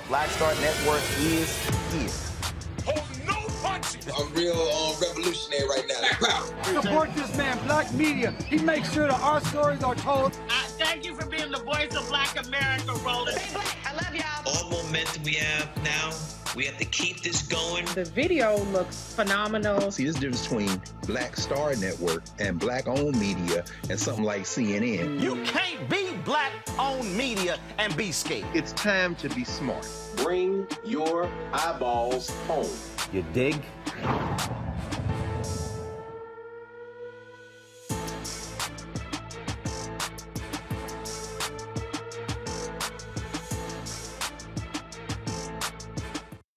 Black Star Network is here. Oh, no punches! I'm real revolutionary right now. Support this man, Black Media. He makes sure that our stories are told. Thank you for being the voice of Black America, Roland. Stay black. I love y'all. All momentum we have now, we have to keep this going. The video looks phenomenal. See, this difference between Black Star Network and Black-owned media and something like CNN. You can't be Black-owned media and be scared. It's time to be smart. Bring your eyeballs home. You dig?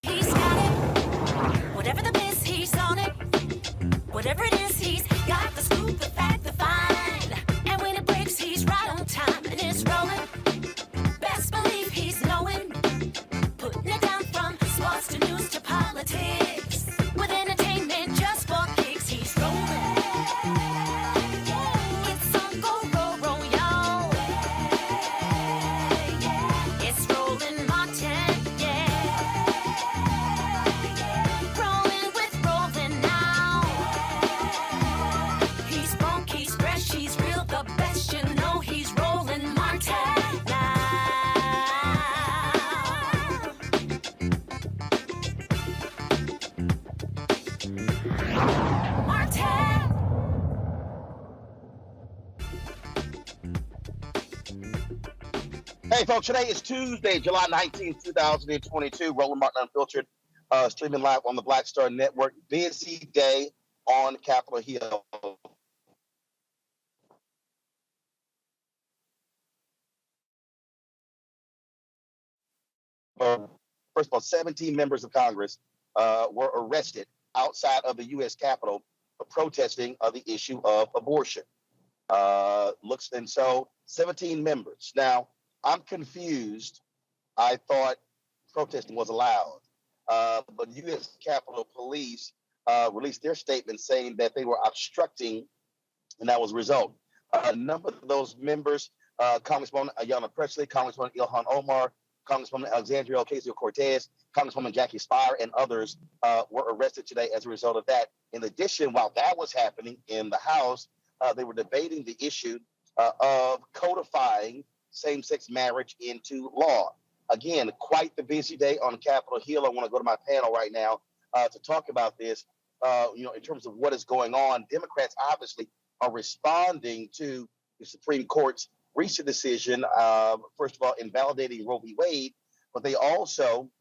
He's got it. Whatever the biz, he's on it. Whatever it is, he's got the scoop, the fact, the find. And when it breaks, he's right on time and it's rolling. Best believe he's knowing. Putting it down from sports to news to politics. With entertainment just for kicks, he's rolling. It's on go, roll, roll, y'all. It's Roland Martin, yeah. Rolling with Roland now. He's funky, he's fresh, he's real, the best, you know he's Roland Martin now. Martin! Hey, folks, today is Tuesday, July 19th, 2022. Roland Martin Unfiltered, streaming live on the Black Star Network. Busy day on Capitol Hill. First of all, 17 members of Congress were arrested outside of the U.S. Capitol for protesting the issue of abortion. And so 17 members. Now, I'm confused. I thought protesting was allowed. But U.S. Capitol Police released their statement saying that they were obstructing, and that was a result. A number of those members, Congresswoman Ayanna Pressley, Congresswoman Ilhan Omar, Congresswoman Alexandria Ocasio-Cortez, Congresswoman Jackie Speier, and others were arrested today as a result of that. In addition, while that was happening in the House, they were debating the issue of codifying same-sex marriage into law. Again, quite the busy day on Capitol Hill. I want to go to my panel right now to talk about this. In terms of what is going on, Democrats obviously are responding to the Supreme Court's recent decision, first of all, invalidating Roe v. Wade, but they also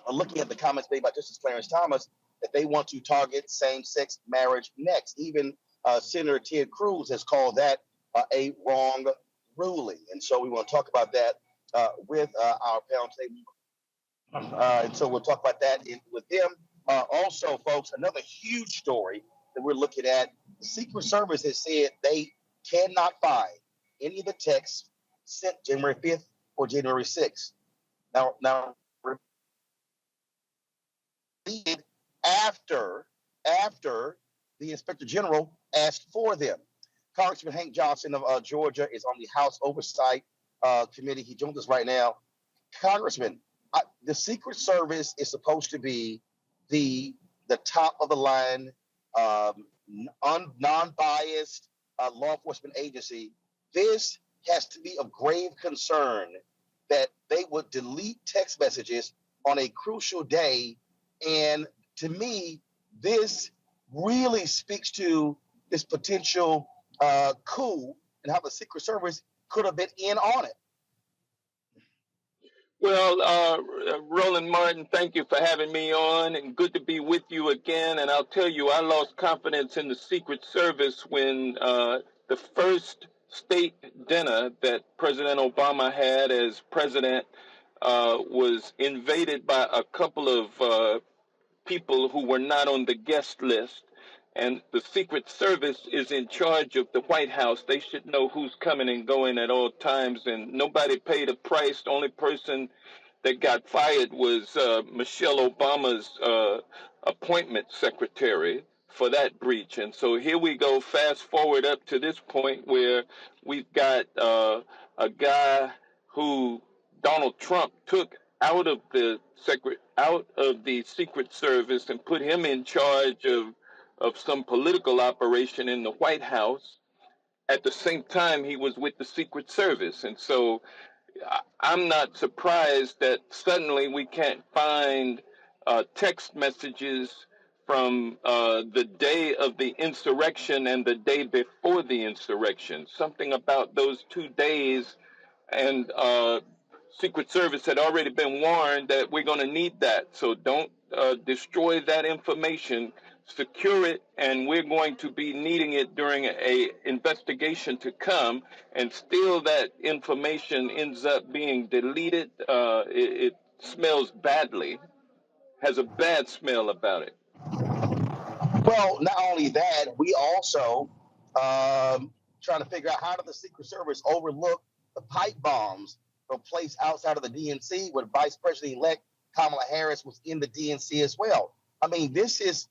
are looking at the comments made by Justice Clarence Thomas that they want to target same-sex marriage next. Even Senator Ted Cruz has called that a wrong ruling. And so we want to talk about that with our panel today. And so we'll talk about that with them. Also, folks, another huge story that we're looking at, the Secret Service has said they cannot find any of the texts sent January 5th or January 6th. Now, after the Inspector General asked for them. Congressman Hank Johnson of Georgia is on the House Oversight Committee. He joins us right now. Congressman, the Secret Service is supposed to be the top of the line, non-biased law enforcement agency. This has to be of grave concern that they would delete text messages on a crucial day. And to me, this really speaks to this potential coup and how the Secret Service could have been in on it. Well, Roland Martin, thank you for having me on, and good to be with you again. And I'll tell you, I lost confidence in the Secret Service when the first state dinner that President Obama had as president was invaded by a couple of people who were not on the guest list. And the Secret Service is in charge of the White House. They should know who's coming and going at all times. And nobody paid a price. The only person that got fired was Michelle Obama's appointment secretary for that breach. And so here we go, fast forward up to this point where we've got a guy who Donald Trump took out of the Secret Service and put him in charge of some political operation in the White House. At the same time, he was with the Secret Service, and so I'm not surprised that suddenly we can't find text messages from the day of the insurrection and the day before the insurrection. Something about those 2 days, and Secret Service had already been warned that we're going to need that. So don't destroy that information. Secure it, and we're going to be needing it during a investigation to come. And still, that information ends up being deleted. It smells badly, has a bad smell about it. Well, not only that, we also trying to figure out how did the Secret Service overlook the pipe bombs that were placed outside of the DNC when Vice President-elect Kamala Harris was in the DNC as well. I mean, this is,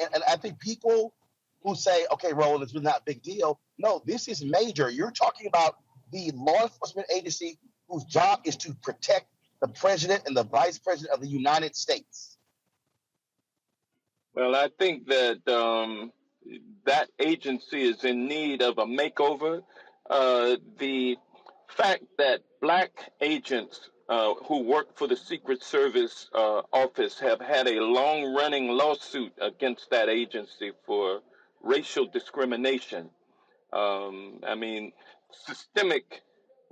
and I think people who say, okay, Roland, it's really not a big deal. No, this is major. You're talking about the law enforcement agency whose job is to protect the president and the vice president of the United States. Well, I think that that agency is in need of a makeover. The fact that black agents who work for the Secret Service office have had a long-running lawsuit against that agency for racial discrimination. I mean, systemic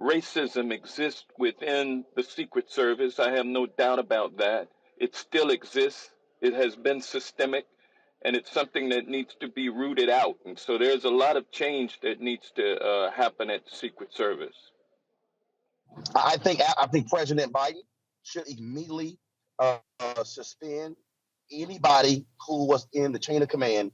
racism exists within the Secret Service. I have no doubt about that. It still exists. It has been systemic, and it's something that needs to be rooted out. And so there's a lot of change that needs to happen at the Secret Service. I think President Biden should immediately suspend anybody who was in the chain of command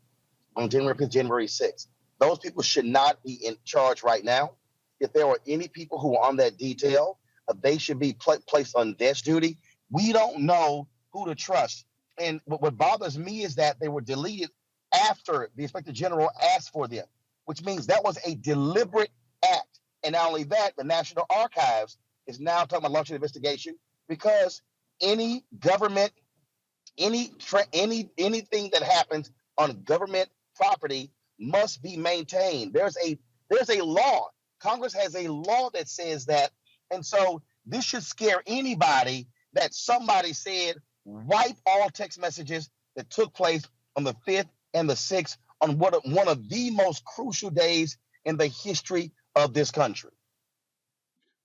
on January 6th. Those people should not be in charge right now. If there were any people who were on that detail, they should be placed on desk duty. We don't know who to trust. And what bothers me is that they were deleted after the Inspector General asked for them, which means that was a deliberate act. And not only that, the National Archives is now talking about launching an investigation because any government, anything that happens on government property must be maintained. There's a law. Congress has a law that says that. And so this should scare anybody that somebody said, wipe all text messages that took place on the 5th and the 6th on one of the most crucial days in the history of this country.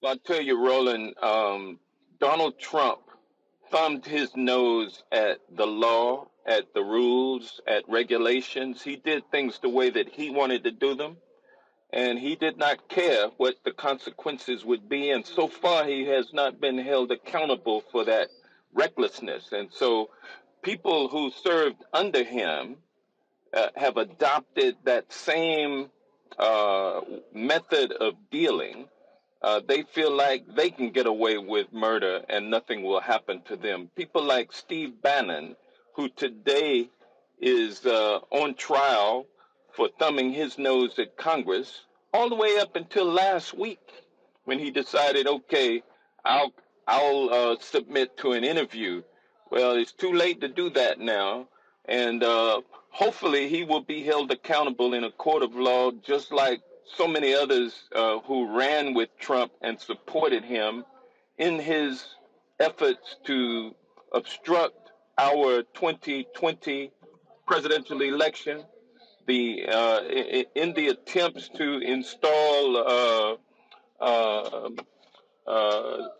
Well, I'll tell you, Roland, Donald Trump thumbed his nose at the law, at the rules, at regulations. He did things the way that he wanted to do them, and he did not care what the consequences would be. And so far, he has not been held accountable for that recklessness. And so people who served under him have adopted that same method of dealing. They feel like they can get away with murder and nothing will happen to them. People like Steve Bannon, who today is on trial for thumbing his nose at Congress, all the way up until last week when he decided, okay, I'll submit to an interview. Well, it's too late to do that now. And hopefully he will be held accountable in a court of law, just like so many others who ran with Trump and supported him in his efforts to obstruct our 2020 presidential election, in the attempts to install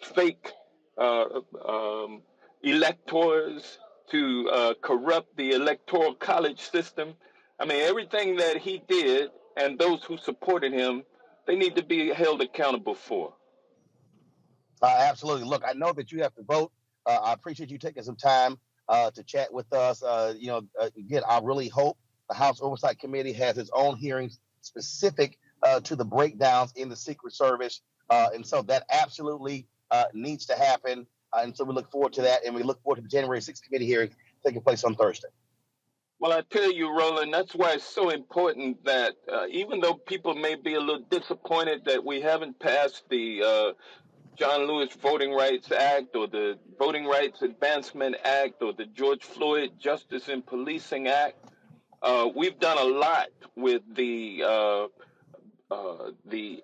fake electors, to corrupt the electoral college system. I mean, everything that he did and those who supported him, they need to be held accountable for. Absolutely. Look, I know that you have to vote. I appreciate you taking some time to chat with us. Again, I really hope the House Oversight Committee has its own hearings specific to the breakdowns in the Secret Service. And so that absolutely needs to happen. And so we look forward to that. And we look forward to the January 6th committee hearing taking place on Thursday. Well, I tell you, Roland, that's why it's so important that even though people may be a little disappointed that we haven't passed the John Lewis Voting Rights Act or the Voting Rights Advancement Act or the George Floyd Justice in Policing Act. We've done a lot with the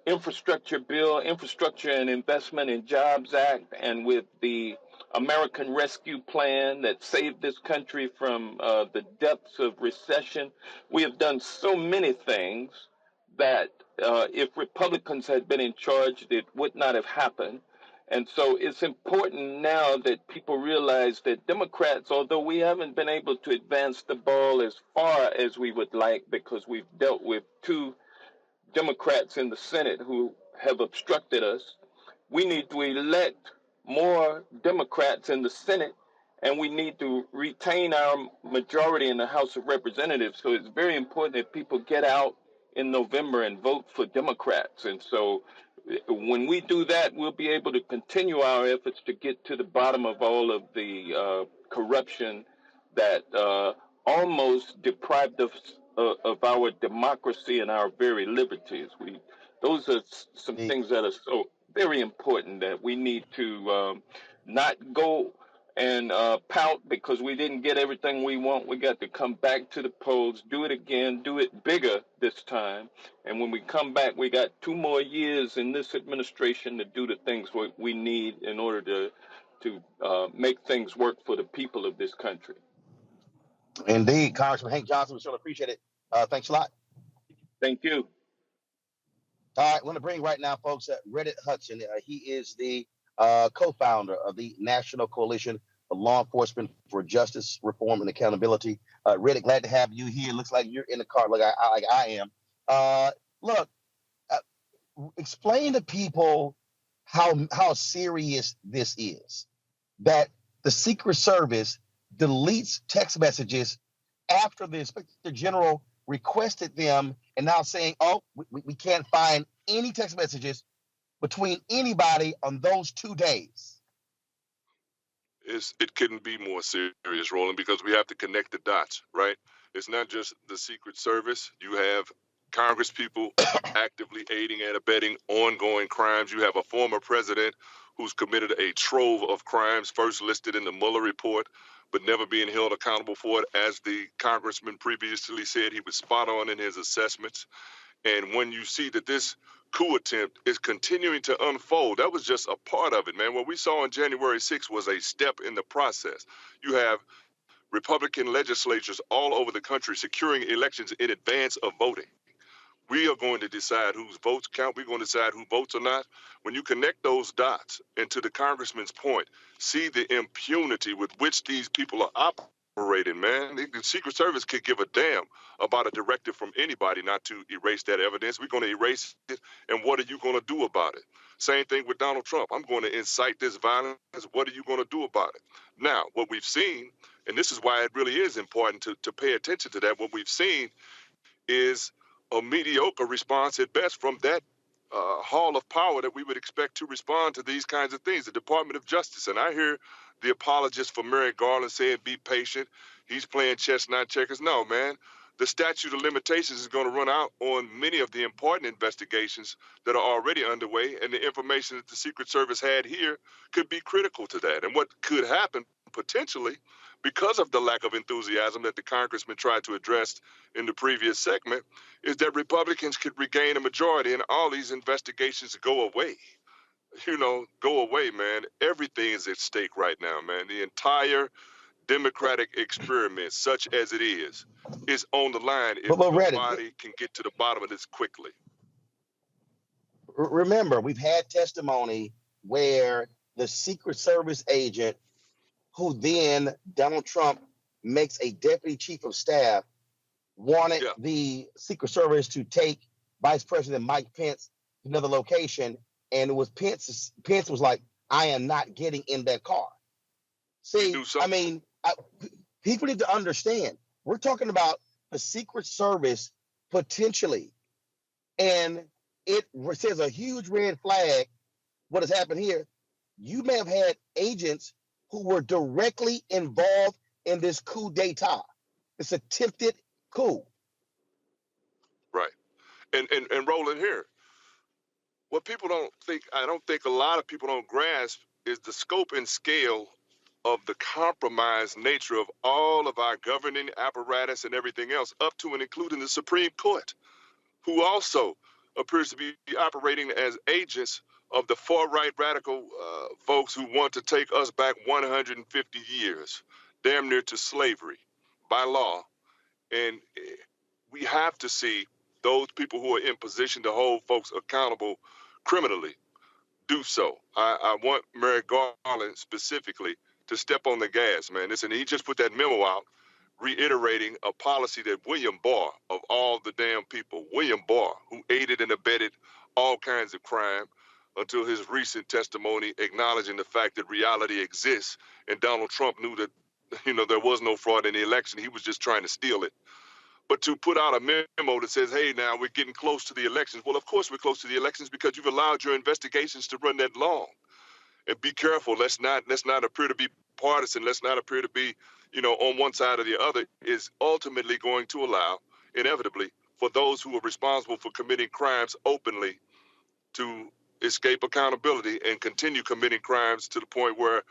infrastructure bill, Infrastructure and Investment in Jobs Act, and with the American Rescue Plan that saved this country from the depths of recession. We have done so many things that if Republicans had been in charge, it would not have happened. And so it's important now that people realize that Democrats, although we haven't been able to advance the ball as far as we would like because we've dealt with two Democrats in the Senate who have obstructed us, we need to elect more Democrats in the Senate, and we need to retain our majority in the House of Representatives. So it's very important that people get out in November and vote for Democrats. And so when we do that, we'll be able to continue our efforts to get to the bottom of all of the corruption that almost deprived us of our democracy and our very liberties. Those are some things that are so very important that we need to not go and pout because we didn't get everything we want. We got to come back to the polls, do it again, do it bigger this time. And when we come back, we got 2 more years in this administration to do the things we need in order to make things work for the people of this country. Indeed, Congressman Hank Johnson, we sure appreciate it. Thanks a lot. Thank you. All right, I want to bring right now, folks, Redditt Hudson. He is the co-founder of the National Coalition of Law Enforcement for Justice, Reform, and Accountability. Redditt, glad to have you here. Looks like you're in the car like I am. Look, explain to people how serious this is, that the Secret Service deletes text messages after the Inspector General requested them and now saying, oh, we can't find any text messages between anybody on those 2 days. It couldn't be more serious, Roland, because we have to connect the dots, right? It's not just the Secret Service. You have Congress people actively aiding and abetting ongoing crimes. You have a former president who's committed a trove of crimes, first listed in the Mueller report, but never being held accountable for it. As the congressman previously said, he was spot on in his assessments. And when you see that this coup attempt is continuing to unfold, that was just a part of it, man. What we saw on January 6th was a step in the process. You have Republican legislatures all over the country securing elections in advance of voting. We are going to decide whose votes count. We're going to decide who votes or not. When you connect those dots, and to the congressman's point, see the impunity with which these people are operating, man. The Secret Service could give a damn about a directive from anybody not to erase that evidence. We're going to erase it, and what are you going to do about it? Same thing with Donald Trump. I'm going to incite this violence. What are you going to do about it? Now, what we've seen, and this is why it really is important to pay attention to that, what we've seen is a mediocre response at best from that hall of power that we would expect to respond to these kinds of things, the Department of Justice. And I hear the apologists for Merrick Garland saying, be patient. He's playing chess, not checkers. No, man. The statute of limitations is going to run out on many of the important investigations that are already underway, and the information that the Secret Service had here could be critical to that. And what could happen potentially, because of the lack of enthusiasm that the congressman tried to address in the previous segment, is that Republicans could regain a majority and all these investigations go away. You know, go away, man. Everything is at stake right now, man. The entire democratic experiment, such as it is on the line if nobody can get to the bottom of this quickly. Remember, we've had testimony where the Secret Service agent who then Donald Trump makes a deputy chief of staff wanted the Secret Service to take Vice President Mike Pence to another location, and it was Pence was like, I am not getting in that car. See, I mean, people need to understand, we're talking about the Secret Service potentially, and it says a huge red flag. What has happened here? You may have had agents who were directly involved in this coup d'etat, this attempted coup. Right. And Roland, here, what people don't think, I don't think a lot of people don't grasp is the scope and scale of the compromised nature of all of our governing apparatus and everything else, up to and including the Supreme Court, who also appears to be operating as agents of the far-right radical folks who want to take us back 150 years, damn near to slavery by law. And we have to see those people who are in position to hold folks accountable criminally do so. I want Merrick Garland specifically to step on the gas, man. Listen, he just put that memo out reiterating a policy that William Barr, of all the damn people, William Barr, who aided and abetted all kinds of crime until his recent testimony acknowledging the fact that reality exists, and Donald Trump knew that, there was no fraud in the election. He was just trying to steal it. But to put out a memo that says, hey, now we're getting close to the elections. Well, of course we're close to the elections because you've allowed your investigations to run that long. And be careful. Let's not appear to be partisan. Let's not appear to be, on one side or the other, is ultimately going to allow, inevitably, for those who are responsible for committing crimes openly to escape accountability and continue committing crimes to the point where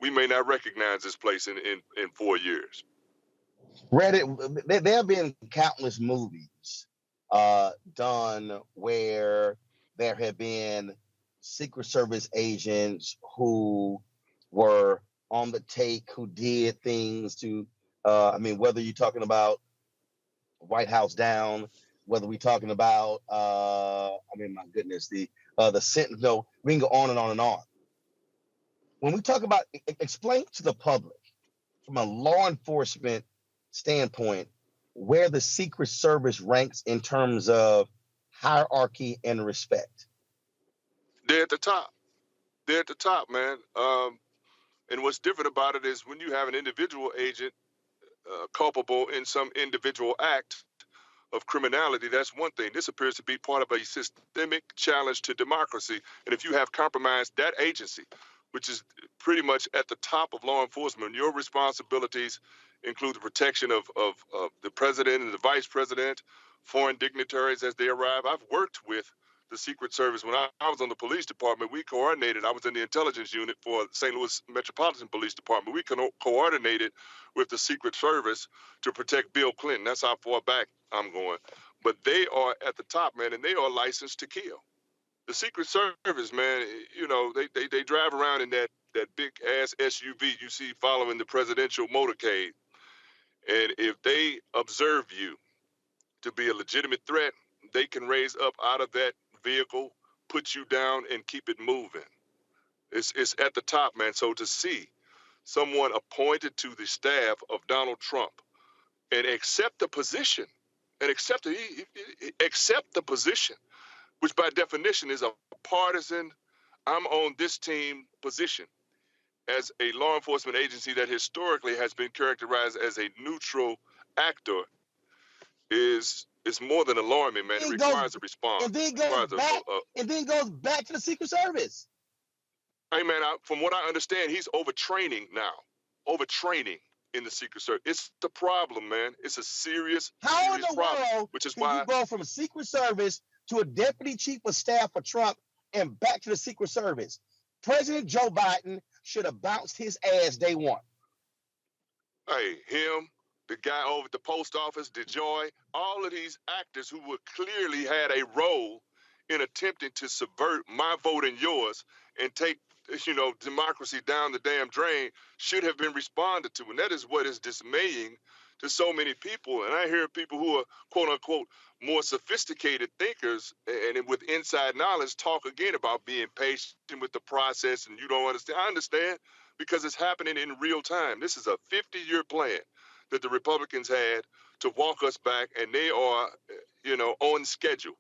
we may not recognize this place in 4 years. Redditt, there have been countless movies done where there have been Secret Service agents who were on the take, who did things to, whether you're talking about White House Down, whether we're talking about, my goodness, the Sentinel, we can go on and on and on. When we talk about, explain to the public from a law enforcement standpoint where the Secret Service ranks in terms of hierarchy and respect. They're at the top. They're at the top, man. And what's different about it is when you have an individual agent culpable in some individual act of criminality, that's one thing. This appears to be part of a systemic challenge to democracy. And if you have compromised that agency, which is pretty much at the top of law enforcement, your responsibilities include the protection of the president and the vice president, foreign dignitaries as they arrive. I've worked with the Secret Service. When I was on the police department, we coordinated. I was in the intelligence unit for St. Louis Metropolitan Police Department. We coordinated with the Secret Service to protect Bill Clinton. That's how far back I'm going. But they are at the top, man, and they are licensed to kill. The Secret Service, man, they drive around in that big ass SUV you see following the presidential motorcade. And if they observe you to be a legitimate threat, they can raise up out of that vehicle, put you down, and keep it moving. It's at the top, man. So to see someone appointed to the staff of Donald Trump and accept the position, accept the position, which by definition is a partisan, I'm on this team position, as a law enforcement agency that historically has been characterized as a neutral actor, is more than alarming, man. It requires a response. And then goes back to the Secret Service. Hey, man, from what I understand, he's overtraining now. Overtraining in the Secret Service. It's the problem, man. It's a serious How in the problem, world which is can why you go from a Secret Service to a deputy chief of staff for Trump and back to the Secret Service? President Joe Biden should have bounced his ass day one. Hey, him, the guy over at the post office, DeJoy, all of these actors who were clearly had a role in attempting to subvert my vote and yours and take, democracy down the damn drain should have been responded to. And that is what is dismaying to so many people. And I hear people who are, quote unquote, more sophisticated thinkers and with inside knowledge talk again about being patient with the process, and you don't understand. I understand, because it's happening in real time. This is a 50-year plan that the Republicans had to walk us back, and they are, on schedule.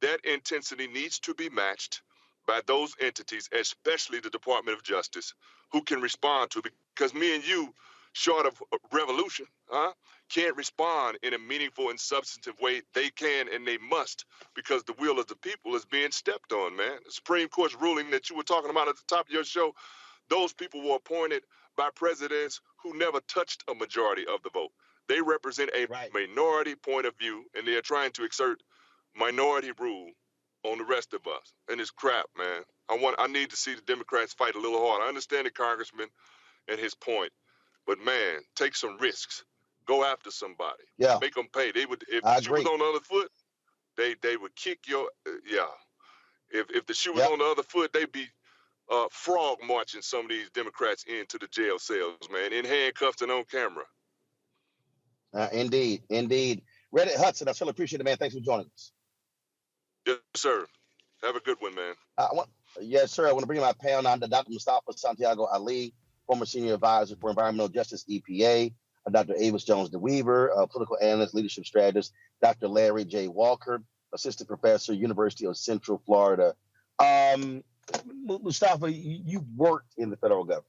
That intensity needs to be matched by those entities, especially the Department of Justice, who can respond to it. Because me and you, short of revolution, can't respond in a meaningful and substantive way. They can and they must, because the will of the people is being stepped on, man. The Supreme Court's ruling that you were talking about at the top of your show, those people were appointed by presidents who never touched a majority of the vote. They represent a minority point of view, and they are trying to exert minority rule on the rest of us. And it's crap, man. I need to see the Democrats fight a little harder. I understand the congressman and his point, but man, take some risks. Go after somebody. Yeah. Make them pay. They would, if I the shoe was agree. on the other foot, they would kick your, yeah. If the shoe was Yep. on the other foot, they'd be frog marching some of these Democrats into the jail cells, man, in handcuffs and on camera. Indeed. Redditt Hudson, I still appreciate it, man. Thanks for joining us. Yes, sir. Have a good one, man. Yes, sir. I want to bring in my panel now to Dr. Mustafa Santiago Ali, former senior advisor for environmental justice, EPA, Dr. Avis Jones DeWeaver, political analyst, leadership strategist, Dr. Larry J. Walker, assistant professor, University of Central Florida. Mustafa, you've worked in the federal government.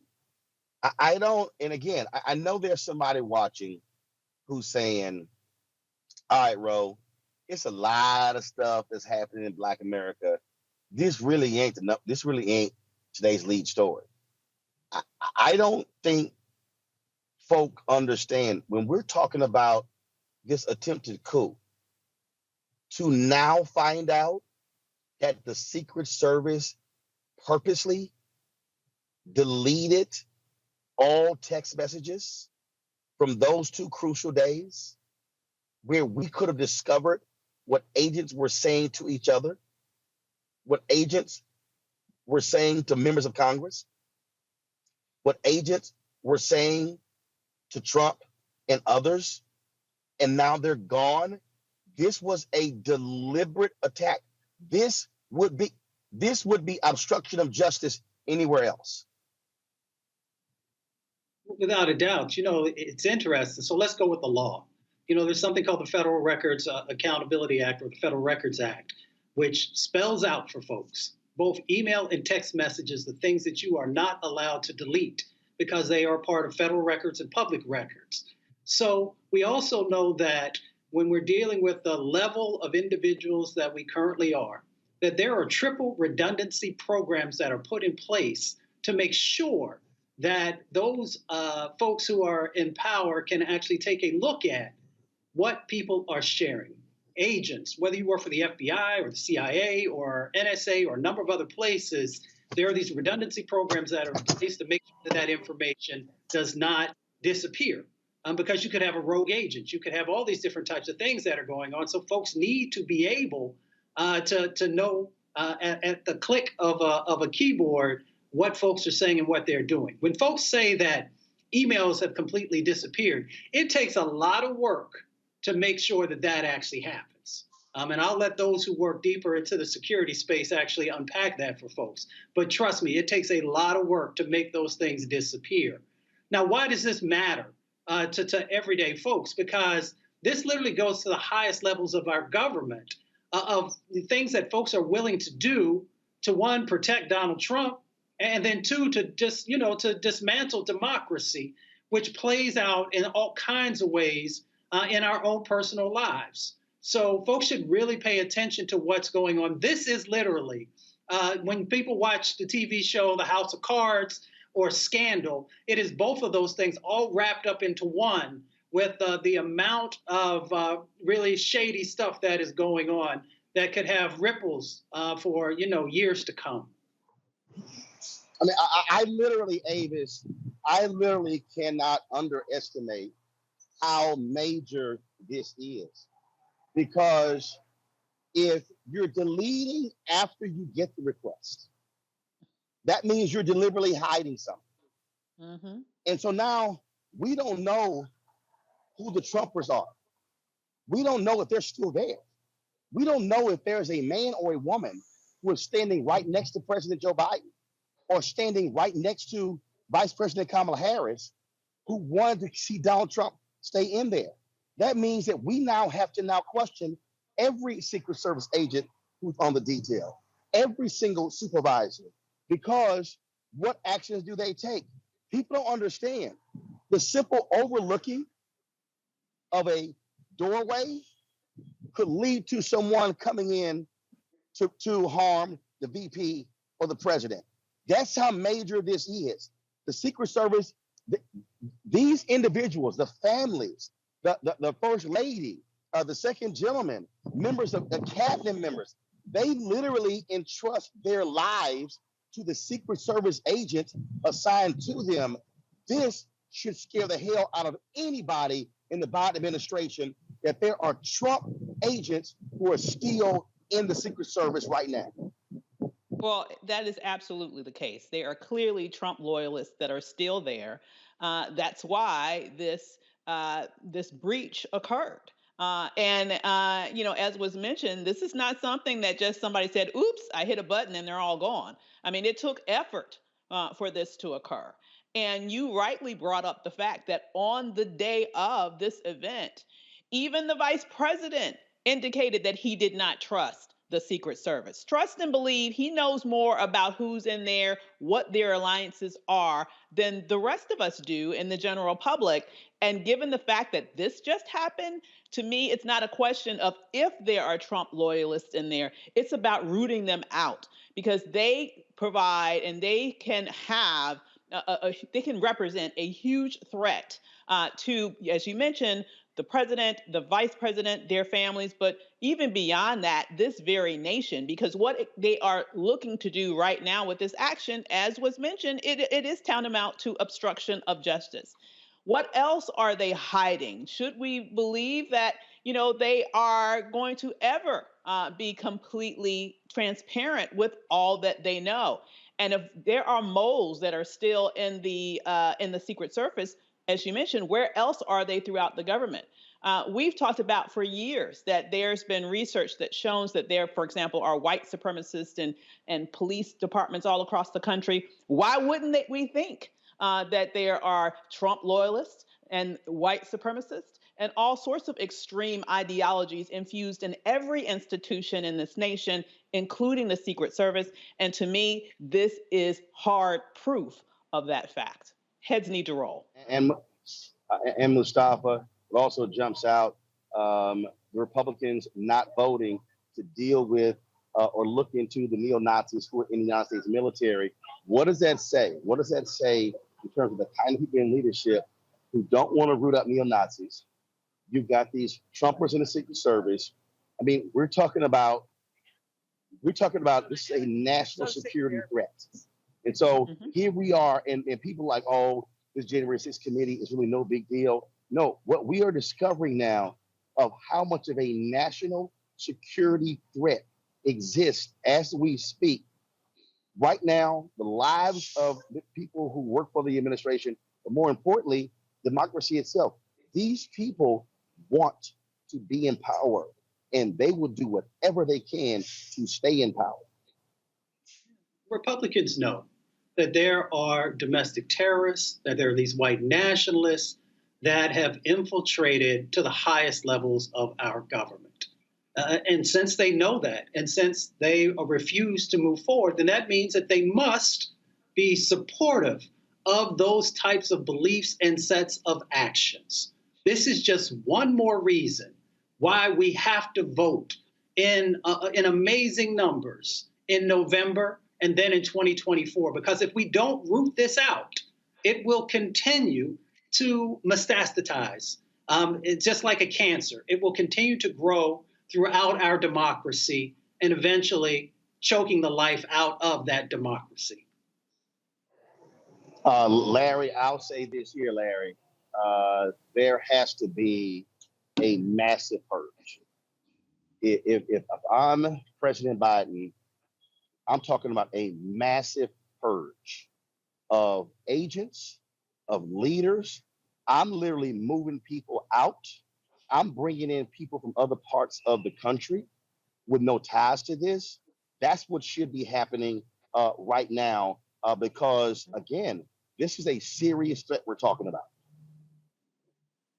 I don't, and again, I know there's somebody watching who's saying, all right, Ro, it's a lot of stuff that's happening in Black America. This really ain't enough. This really ain't today's lead story. I don't think folk understand when we're talking about this attempted coup to now find out that the Secret Service purposely deleted all text messages from those 2 crucial days where we could have discovered what agents were saying to each other, what agents were saying to members of Congress, what agents were saying to Trump and others, and now they're gone. This was a deliberate attack. This would be obstruction of justice anywhere else. Without a doubt. It's interesting. So let's go with the law. There's something called the Federal Records Accountability Act, or the Federal Records Act, which spells out for folks, both email and text messages, the things that you are not allowed to delete because they are part of federal records and public records. So we also know that when we're dealing with the level of individuals that we currently are, that there are triple redundancy programs that are put in place to make sure that those folks who are in power can actually take a look at what people are sharing. Agents, whether you work for the FBI or the CIA or NSA or a number of other places, there are these redundancy programs that are in place to make sure that information does not disappear. Because you could have a rogue agent, you could have all these different types of things that are going on. So folks need to be able to know at the click of a keyboard what folks are saying and what they're doing. When folks say that emails have completely disappeared, it takes a lot of work to make sure that that actually happens. And I'll let those who work deeper into the security space actually unpack that for folks. But trust me, it takes a lot of work to make those things disappear. Now, why does this matter to everyday folks? Because this literally goes to the highest levels of our government, of the things that folks are willing to do to, one, protect Donald Trump, and then 2, to just, to dismantle democracy, which plays out in all kinds of ways in our own personal lives. So folks should really pay attention to what's going on. This is literally, when people watch the TV show The House of Cards or Scandal, it is both of those things all wrapped up into one, with the amount of really shady stuff that is going on that could have ripples for, years to come. I mean, I literally, Avis, I literally cannot underestimate how major this is. Because if you're deleting after you get the request, that means you're deliberately hiding something. Mm-hmm. And so now we don't know who the Trumpers are. We don't know if they're still there. We don't know if there's a man or a woman who is standing right next to President Joe Biden, or standing right next to Vice President Kamala Harris, who wanted to see Donald Trump stay in there. That means that we now have to question every Secret Service agent who's on the detail, every single supervisor, because what actions do they take? People don't understand. The simple overlooking of a doorway could lead to someone coming in to harm the VP or the president. That's how major this is. The Secret Service, these individuals, the families, the first lady, the second gentleman, members of the cabinet members, They literally entrust their lives to the Secret Service agents assigned to them. This should scare the hell out of anybody in the Biden administration, that there are Trump agents who are still in the Secret Service right now. Well, that is absolutely the case. There are clearly Trump loyalists that are still there. That's why this breach occurred. As was mentioned, this is not something that just somebody said, "Oops, I hit a button and they're all gone." I mean, it took effort for this to occur. And you rightly brought up the fact that on the day of this event, even the vice president indicated that he did not trust the Secret Service. Trust and believe he knows more about who's in there, what their alliances are, than the rest of us do in the general public. And given the fact that this just happened, to me, it's not a question of if there are Trump loyalists in there. It's about rooting them out, because they provide and they can have they can represent a huge threat to, as you mentioned, the president, the vice president, their families, but even beyond that, this very nation, because what they are looking to do right now with this action, as was mentioned, it is tantamount to obstruction of justice. What else are they hiding? Should we believe that, they are going to ever be completely transparent with all that they know? And if there are moles that are still in the Secret Service, as you mentioned, where else are they throughout the government? We've talked about for years that there's been research that shows that there, for example, are white supremacists and police departments all across the country. Why wouldn't we think that there are Trump loyalists and white supremacists and all sorts of extreme ideologies infused in every institution in this nation, including the Secret Service? And to me, this is hard proof of that fact. Heads need to roll. And Mustafa, it also jumps out, the Republicans not voting to deal with or look into the neo-Nazis who are in the United States military. What does that say? What does that say in terms of the kind of people in leadership who don't want to root out neo-Nazis? You've got these Trumpers in the Secret Service. I mean, we're talking about this is a national security threat. And so here we are, and people like, oh, this January 6th committee is really no big deal. No, what we are discovering now of how much of a national security threat exists as we speak. Right now, the lives of the people who work for the administration, but more importantly, democracy itself. These people want to be in power, and they will do whatever they can to stay in power. Republicans know that there are domestic terrorists, that there are these white nationalists that have infiltrated to the highest levels of our government. And since they know that, and since they refuse to move forward, then that means that they must be supportive of those types of beliefs and sets of actions. This is just one more reason why we have to vote in amazing numbers in November and then in 2024, because if we don't root this out, it will continue to metastasize. It's just like a cancer. It will continue to grow throughout our democracy and eventually choking the life out of that democracy. Larry, I'll say this here, Larry. There has to be a massive purge. If I'm President Biden, I'm talking about a massive purge of agents, of leaders. I'm literally moving people out. I'm bringing in people from other parts of the country with no ties to this. That's what should be happening right now, because, again, this is a serious threat we're talking about.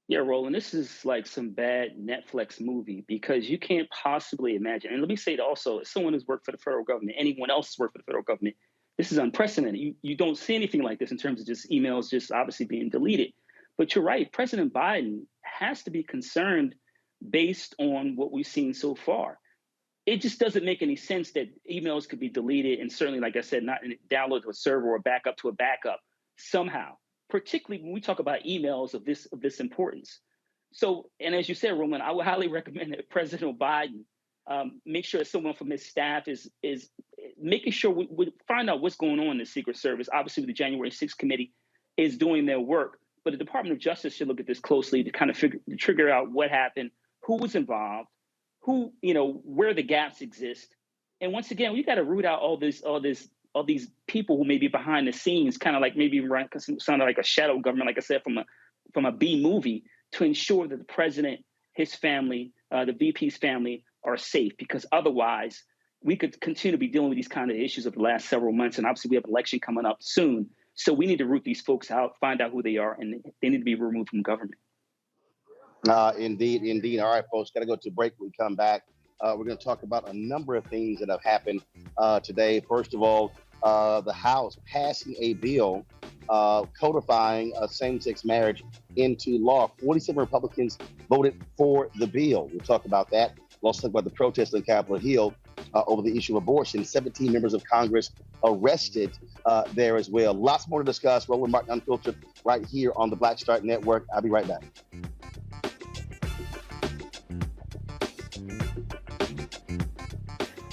Yeah, Roland, this is like some bad Netflix movie, because you can't possibly imagine. And let me say it also, as someone who's worked for the federal government, anyone else who's worked for the federal government, this is unprecedented. You don't see anything like this in terms of just emails just obviously being deleted. But you're right, President Biden has to be concerned based on what we've seen so far. It just doesn't make any sense that emails could be deleted, and certainly, like I said, not download to a server or back up to a backup somehow, particularly when we talk about emails of this importance. So, and as you said, Roman, I would highly recommend that President Biden make sure that someone from his staff is making sure we find out what's going on in the Secret Service. Obviously, the January 6th committee is doing their work, but the Department of Justice should look at this closely to kind of figure out what happened, who was involved, where the gaps exist. And once again, we got to root out all these people who may be behind the scenes, kind of like maybe sounded like a shadow government, like I said, from a B movie, to ensure that the president, his family, the VP's family are safe, because otherwise we could continue to be dealing with these kind of issues over the last several months. And obviously we have an election coming up soon. So we need to root these folks out, find out who they are, and they need to be removed from government. Indeed. All right, folks, got to go to break. When we come back, we're going to talk about a number of things that have happened today. First of all, the House passing a bill codifying same-sex marriage into law. 47 Republicans voted for the bill. We'll talk about that. We'll also talk about the protests on Capitol Hill over the issue of abortion. 17 members of Congress arrested there as well. Lots more to discuss. Roland Martin Unfiltered right here on the Black Start Network. I'll be right back.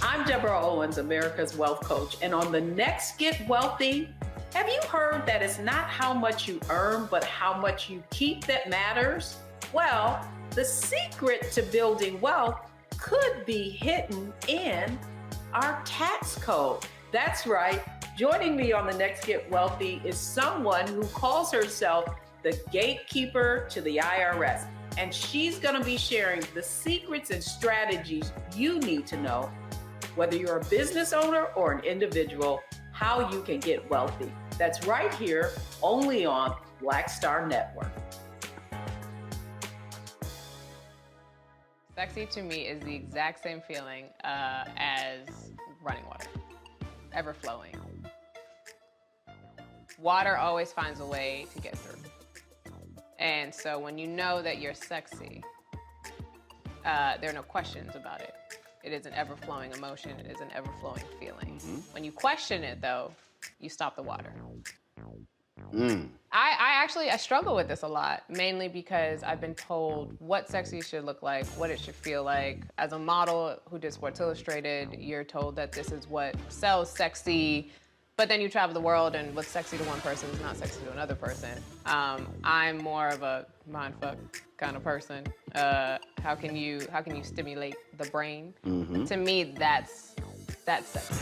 I'm Deborah Owens, America's Wealth Coach, and on the next Get Wealthy, have you heard that it's not how much you earn, but how much you keep that matters? Well, the secret to building wealth could be hidden in our tax code. That's right. Joining me on the next Get Wealthy is someone who calls herself the gatekeeper to the IRS. And she's going to be sharing the secrets and strategies you need to know, whether you're a business owner or an individual, how you can get wealthy. That's right here, only on Black Star Network. Sexy to me is the exact same feeling as running water, ever flowing. Water always finds a way to get through. And so when you know that you're sexy, there are no questions about it. It is an ever-flowing emotion. It is an ever-flowing feeling. Mm-hmm. When you question it, though, you stop the water. I struggle with this a lot, mainly because I've been told what sexy should look like, what it should feel like. As a model who did Sports Illustrated, you're told that this is what sells sexy, but then you travel the world and what's sexy to one person is not sexy to another person. I'm more of a mindfuck kind of person. How can you stimulate the brain? Mm-hmm. To me, that's sexy.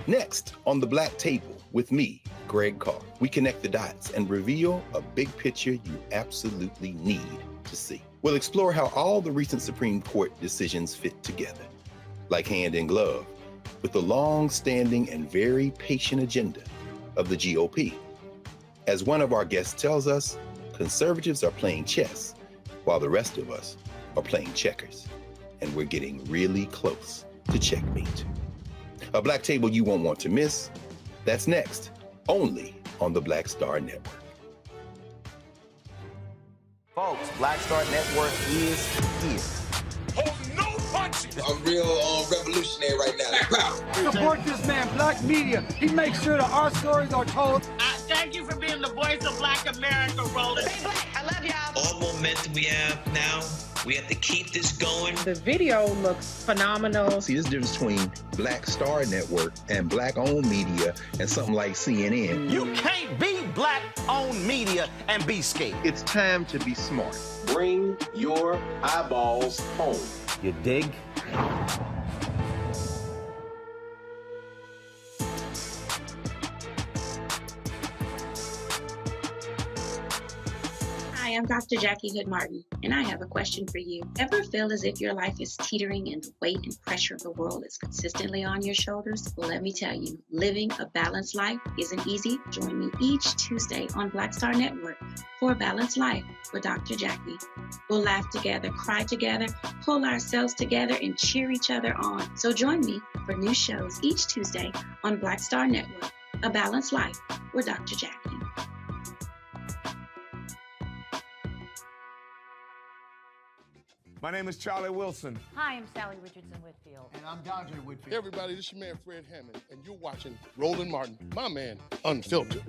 Next on the Black Table with me, Greg Carr, we connect the dots and reveal a big picture you absolutely need to see. We'll explore how all the recent Supreme Court decisions fit together, like hand in glove, with the long-standing and very patient agenda of the GOP. As one of our guests tells us, conservatives are playing chess, while the rest of us are playing checkers. And we're getting really close to checkmate. A Black Table you won't want to miss. That's next, only on the Black Star Network. Folks, Black Star Network is here. Oh, no punches! I'm real revolutionary right now. Support this man, Black Media. He makes sure that our stories are told. Thank you for being the voice of Black America, Roland. Stay black. I love y'all. All momentum we have now, we have to keep this going. The video looks phenomenal. See, this difference between Black Star Network and Black-owned media and something like CNN. You can't be Black-owned media and be scared. It's time to be smart. Bring your eyeballs home. You dig? Hi, I'm Dr. Jackie Hood Martin, and I have a question for you. Ever feel as if your life is teetering and the weight and pressure of the world is consistently on your shoulders? Well, let me tell you, living a balanced life isn't easy. Join me each Tuesday on Black Star Network for A Balanced Life with Dr. Jackie. We'll laugh together, cry together, pull ourselves together, and cheer each other on. So join me for new shows each Tuesday on Black Star Network, A Balanced Life with Dr. Jackie. My name is Charlie Wilson. Hi, I'm Sally Richardson Whitfield. And I'm DeAndre Whitfield. Hey everybody, this is your man Fred Hammond, and you're watching Roland Martin, my man, Unfiltered.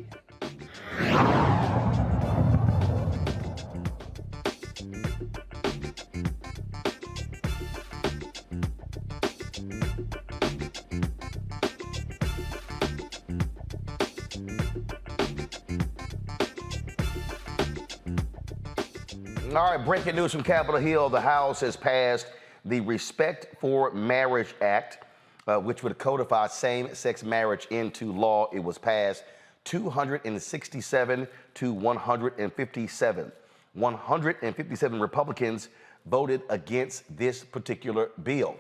All right, breaking news from Capitol Hill. The House has passed the Respect for Marriage Act, which would codify same-sex marriage into law. It was passed 267 to 157. 157 Republicans voted against this particular bill.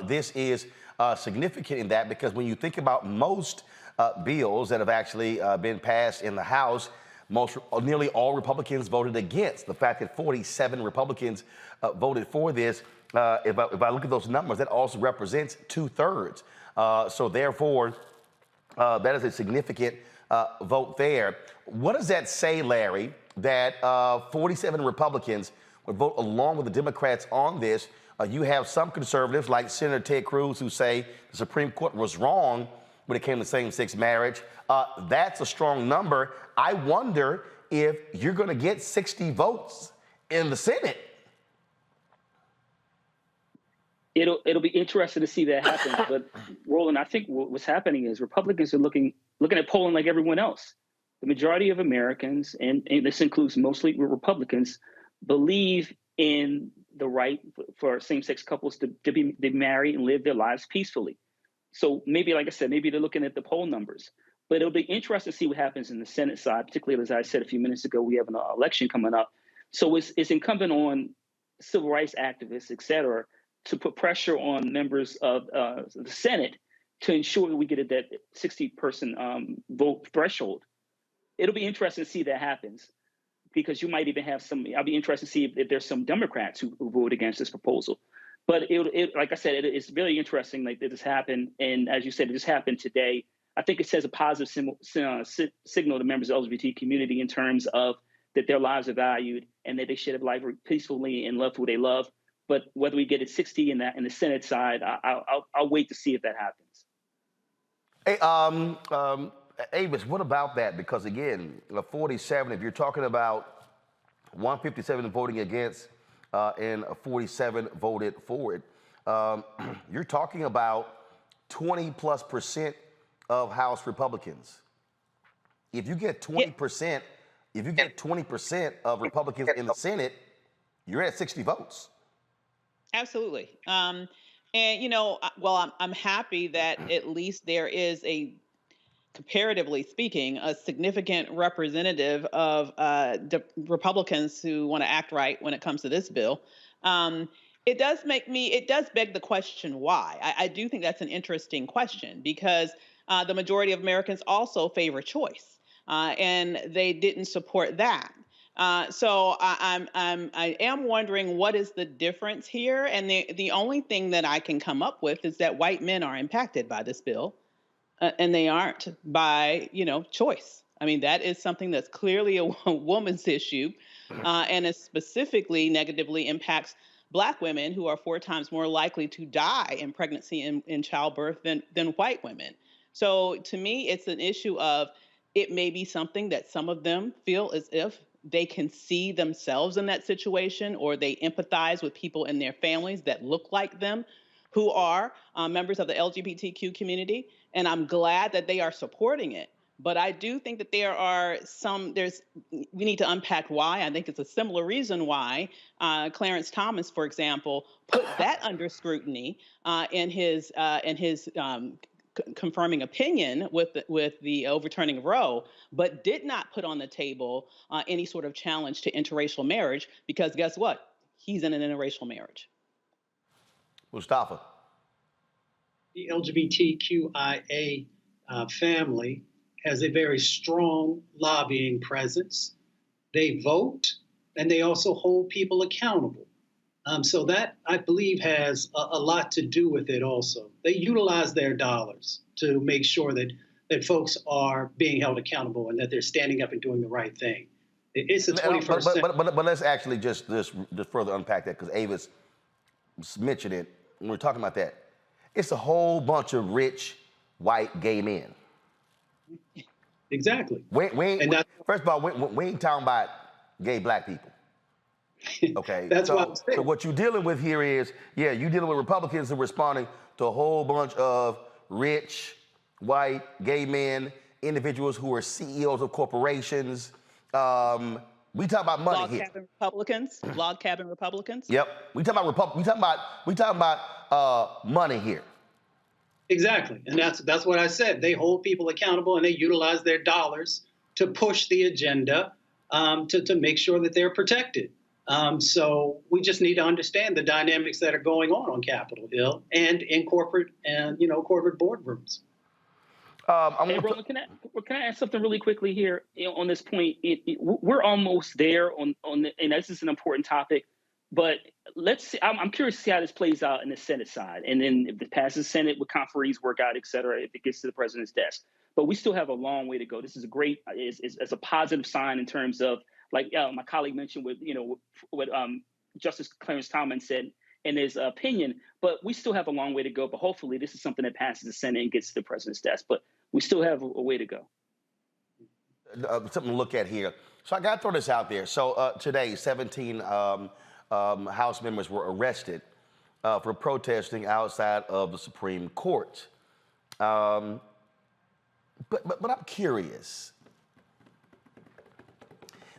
This is significant in that because when you think about most bills that have actually been passed in the House, nearly all Republicans voted against. The fact that 47 Republicans voted for this, if I look at those numbers, that also represents 2/3. So therefore, that is a significant vote there. What does that say, Larry, that 47 Republicans would vote along with the Democrats on this? You have some conservatives like Senator Ted Cruz who say the Supreme Court was wrong when it came to same-sex marriage. That's a strong number. I wonder if you're going to get 60 votes in the Senate. It'll be interesting to see that happen. But Roland, I think what's happening is Republicans are looking at polling like everyone else. The majority of Americans, and this includes mostly Republicans, believe in the right for same-sex couples to be married and live their lives peacefully. So maybe, like I said, maybe they're looking at the poll numbers. But it'll be interesting to see what happens in the Senate side, particularly, as I said a few minutes ago, we have an election coming up. So it's incumbent on civil rights activists, et cetera, to put pressure on members of the Senate to ensure that we get at that 60-person vote threshold. It'll be interesting to see that happens because you might even have I'll be interested to see if there's some Democrats who vote against this proposal. But like I said, it's very interesting that this happened. And as you said, it just happened today. I think it says a positive signal to members of the LGBT community in terms of that their lives are valued and that they should have life peacefully and love who they love. But whether we get it 60 in the Senate side, I'll wait to see if that happens. Hey, Avis, what about that? Because again, 47, if you're talking about 157 voting against and 47 voted for it, you're talking about 20+% of House Republicans. If you get 20%, if you get 20% of Republicans in the Senate, you're at 60 votes. Absolutely. And, you know, well, I'm happy that at least there is comparatively speaking, a significant representative of Republicans who want to act right when it comes to this bill. It does beg the question why. I do think that's an interesting question because the majority of Americans also favor choice, and they didn't support that. So I am wondering what is the difference here, and the only thing that I can come up with is that white men are impacted by this bill, and they aren't by choice. I mean, that is something that's clearly a woman's issue, and it specifically negatively impacts Black women who are 4 times more likely to die in pregnancy and in childbirth than white women. So to me, it's an issue of it may be something that some of them feel as if they can see themselves in that situation, or they empathize with people in their families that look like them who are members of the LGBTQ community. And I'm glad that they are supporting it. But I do think that we need to unpack why. I think it's a similar reason why Clarence Thomas, for example, put that under scrutiny in his confirming opinion with the overturning of Roe, but did not put on the table any sort of challenge to interracial marriage, because guess what? He's in an interracial marriage. Mustafa. The LGBTQIA family has a very strong lobbying presence. They vote, and they also hold people accountable. So that, I believe, has a lot to do with it also. They utilize their dollars to make sure that folks are being held accountable and that they're standing up and doing the right thing. It's the 21st century. But let's actually just further unpack that, because Avis mentioned it when we're talking about that. It's a whole bunch of rich white gay men. Exactly. First of all, we ain't talking about gay black people. Okay. That's what I'm saying. So what you're dealing with here is, you're dealing with Republicans who are responding to a whole bunch of rich, white, gay men, individuals who are CEOs of corporations. We talk about money here. Log cabin Republicans. Yep. We talking about money here. Exactly, and that's what I said. They hold people accountable, and they utilize their dollars to push the agenda to make sure that they're protected. So we just need to understand the dynamics that are going on Capitol Hill and in corporate boardrooms. Hey, Roland, can I ask something really quickly here on this point? We're almost there on and this is an important topic, but let's see. I'm curious to see how this plays out in the Senate side, and then if it passes Senate with conferees work out, et cetera, if it gets to the president's desk. But we still have a long way to go. This is a great, is a positive sign in terms of, like my colleague mentioned with what Justice Clarence Thomas said in his opinion. But we still have a long way to go. But hopefully, this is something that passes the Senate and gets to the president's desk. But we still have a way to go. Something to look at here. So I got to throw this out there. So today, 17 House members were arrested for protesting outside of the Supreme Court. But I'm curious.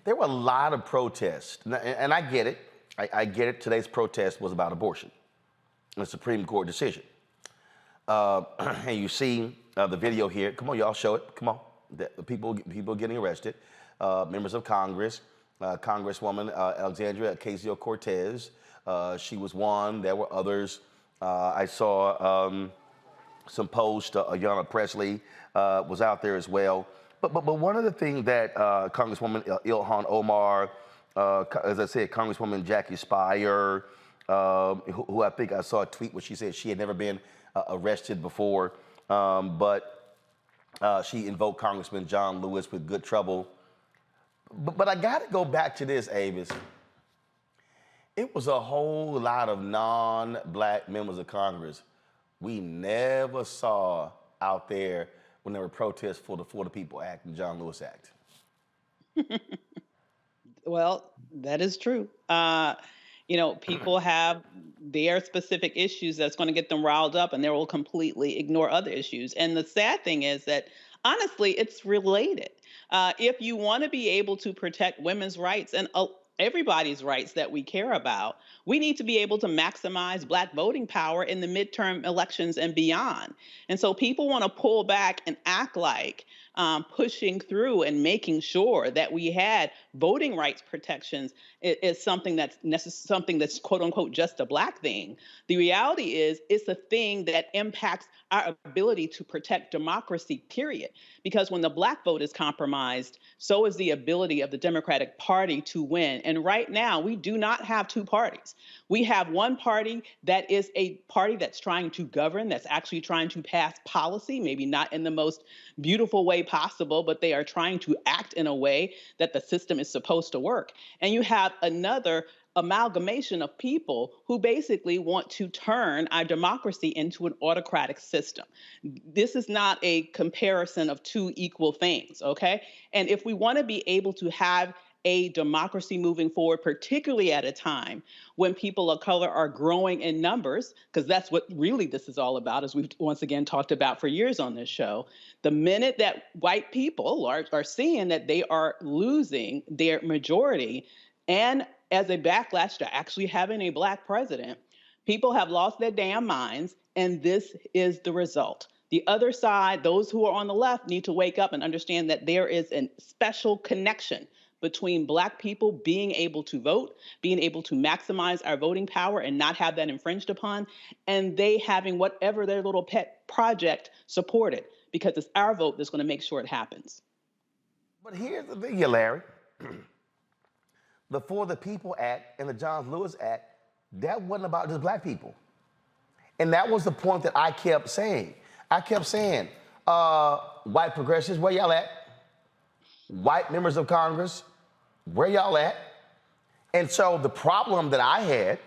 There were a lot of protests, and I get it. I get it. Today's protest was about abortion, the Supreme Court decision. And you see the video here. Come on, y'all, show it. Come on. The people getting arrested. Members of Congress, Congresswoman Alexandria Ocasio-Cortez. She was one. There were others. I saw some posts. Ayanna Pressley was out there as well. But one of the things that Congresswoman Ilhan Omar, as I said, Congresswoman Jackie Speier, who I think I saw a tweet where she said she had never been arrested before, but she invoked Congressman John Lewis with good trouble. But I got to go back to this, Avis. It was a whole lot of non-black members of Congress we never saw out there when there were protests for the People Act and John Lewis Act. Well, that is true. People have their specific issues that's going to get them riled up, and they will completely ignore other issues. And the sad thing is that, honestly, it's related. If you want to be able to protect women's rights and everybody's rights that we care about, we need to be able to maximize Black voting power in the midterm elections and beyond. And so people want to pull back and act like pushing through and making sure that we had voting rights protections is something that's something that's quote unquote just a Black thing. The reality is it's a thing that impacts our ability to protect democracy, period. Because when the Black vote is compromised, so is the ability of the Democratic Party to win. And right now, we do not have two parties. We have one party that is a party that's trying to govern, that's actually trying to pass policy, maybe not in the most beautiful way possible, but they are trying to act in a way that the system is supposed to work. And you have another amalgamation of people who basically want to turn our democracy into an autocratic system. This is not a comparison of two equal things, okay? And if we want to be able to have a democracy moving forward, particularly at a time when people of color are growing in numbers, because that's what really this is all about, as we've once again talked about for years on this show. The minute that white people are seeing that they are losing their majority, and as a backlash to actually having a Black president, people have lost their damn minds, and this is the result. The other side, those who are on the left, need to wake up and understand that there is a special connection between Black people being able to vote, being able to maximize our voting power and not have that infringed upon, and they having whatever their little pet project supported, because it's our vote that's going to make sure it happens. But here's the thing, Larry. The For the People Act and the John Lewis Act, that wasn't about just Black people. And that was the point that I kept saying. White progressives, where y'all at? White members of Congress, Where y'all at? And so the problem that I had,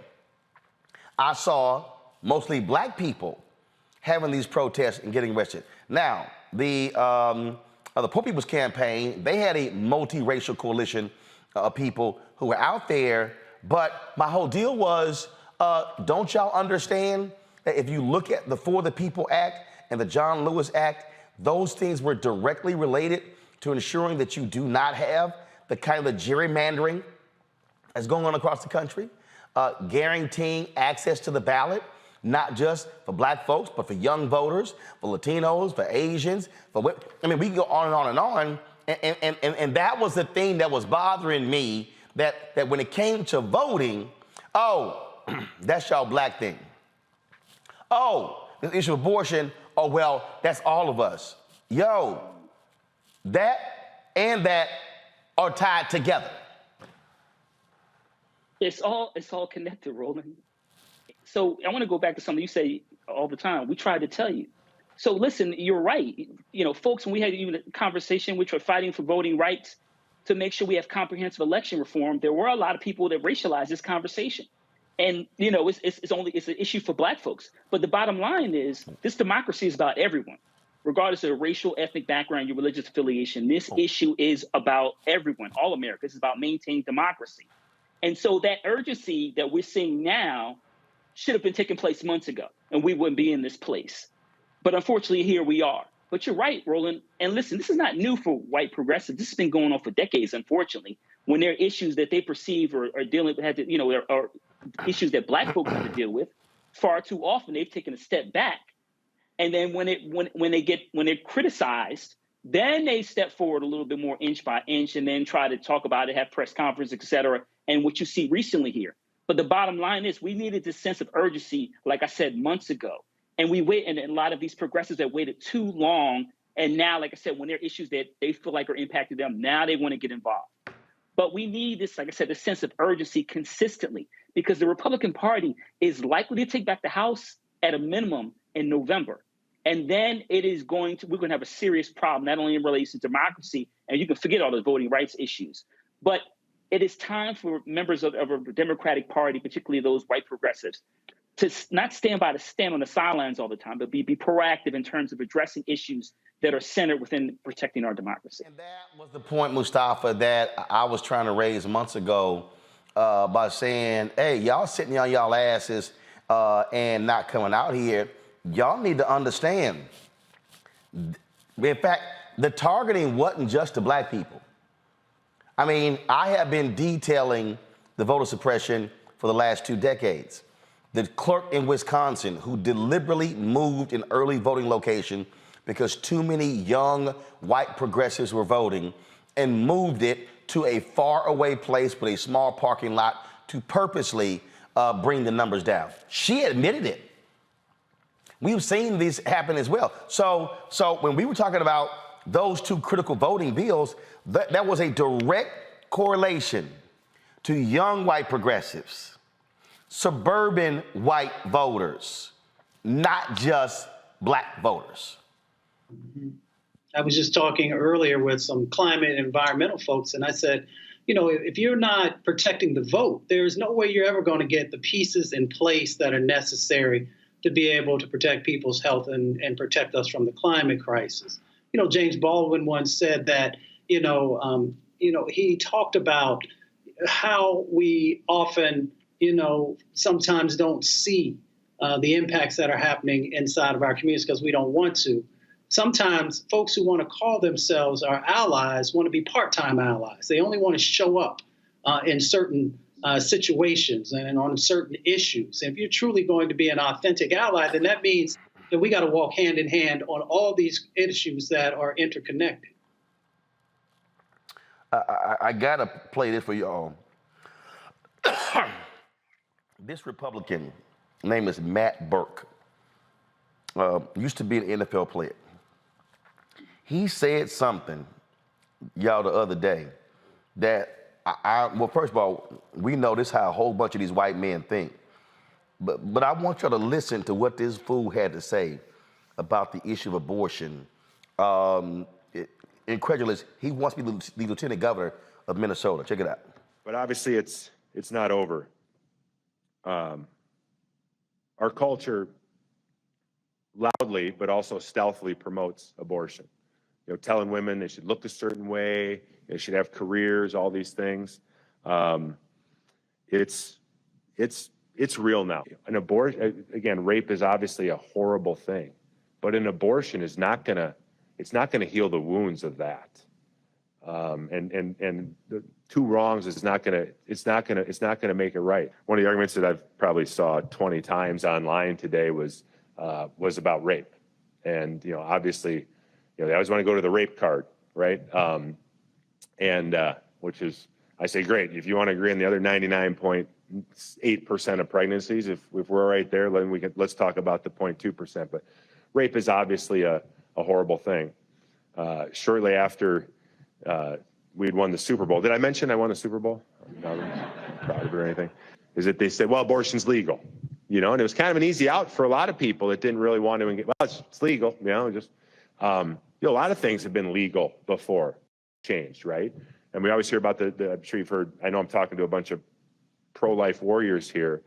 I saw mostly black people having these protests and getting arrested. Now, the Poor People's Campaign, they had a multiracial coalition of people who were out there, but my whole deal was, don't y'all understand that if you look at the For the People Act and the John Lewis Act, those things were directly related to ensuring that you do not have the kind of gerrymandering that's going on across the country, guaranteeing access to the ballot, not just for black folks, but for young voters, for Latinos, for Asians, we can go on and on and on. And that was the thing that was bothering me, that when it came to voting, oh, that's y'all black thing. Oh, this issue of abortion, oh, well, that's all of us. Yo, that and that are tied together. It's all connected, Roland. So I want to go back to something you say all the time. We tried to tell you. So listen, you're right. Folks, when we had even a conversation, which were fighting for voting rights to make sure we have comprehensive election reform, there were a lot of people that racialized this conversation. And, it's an issue for black folks. But the bottom line is this democracy is about everyone, regardless of racial, ethnic background, your religious affiliation. This issue is about everyone, all Americans. It's about maintaining democracy. And so that urgency that we're seeing now should have been taking place months ago, and we wouldn't be in this place. But unfortunately, here we are. But you're right, Roland. And listen, this is not new for white progressives. This has been going on for decades, unfortunately, when there are issues that they perceive or dealing with, or issues that black folks have to deal with. Far too often, they've taken a step back. And then when they're criticized, then they step forward a little bit more inch by inch and then try to talk about it, have press conferences, et cetera. And what you see recently here. But the bottom line is we needed this sense of urgency, like I said, months ago. And and a lot of these progressives have waited too long. And now, like I said, when there are issues that they feel like are impacting them, now they want to get involved. But we need this, like I said, this sense of urgency consistently, because the Republican Party is likely to take back the House at a minimum in November. And then we're going to have a serious problem, not only in relation to democracy, and you can forget all the voting rights issues, but it is time for members of the Democratic Party, particularly those white progressives, to not stand on the sidelines all the time, but be proactive in terms of addressing issues that are centered within protecting our democracy. And that was the point, Mustafa, that I was trying to raise months ago by saying, hey, y'all sitting on y'all asses and not coming out here. Y'all need to understand. In fact, the targeting wasn't just to black people. I mean, I have been detailing the voter suppression for the last 2 decades. The clerk in Wisconsin who deliberately moved an early voting location because too many young white progressives were voting and moved it to a far away place with a small parking lot to purposely bring the numbers down. She admitted it. We've seen this happen as well. So when we were talking about those 2 critical voting bills, that was a direct correlation to young white progressives, suburban white voters, not just black voters. I was just talking earlier with some climate and environmental folks, and I said, if you're not protecting the vote, there's no way you're ever going to get the pieces in place that are necessary to be able to protect people's health and protect us from the climate crisis. James Baldwin once said that, he talked about how we often, sometimes don't see the impacts that are happening inside of our communities because we don't want to. Sometimes folks who want to call themselves our allies want to be part-time allies. They only want to show up in certain situations and on certain issues. And if you're truly going to be an authentic ally, then that means that we got to walk hand in hand on all these issues that are interconnected. I got to play this for y'all. This Republican, name is Matt Burke, used to be an NFL player. He said something, y'all, the other day that well, first of all, we know this how a whole bunch of these white men think. But I want y'all to listen to what this fool had to say about the issue of abortion. Incredulous, he wants to be the lieutenant governor of Minnesota. Check it out. But obviously, it's not over. Our culture loudly, but also stealthily promotes abortion. You know, telling women they should look a certain way, they should have careers, all these things. It's real now. An abortion, again, rape is obviously a horrible thing, but an abortion is not gonna heal the wounds of that. And the two wrongs is not gonna make it right. One of the arguments that I've probably saw 20 times online today was about rape, and obviously, they always want to go to the rape card, right? Which is, I say, great. If you want to agree on the other 99.8% of pregnancies, if we're right there, then let's talk about the 0.2%. But rape is obviously a horrible thing. Shortly after we'd won the Super Bowl, did I mention I won the Super Bowl? I'm not proud of it or anything. Is that they said, well, abortion's legal, and it was kind of an easy out for a lot of people that didn't really want to engage. Well, it's legal, just. A lot of things have been legal before changed, right? And we always hear about I'm sure you've heard, I know I'm talking to a bunch of pro-life warriors here.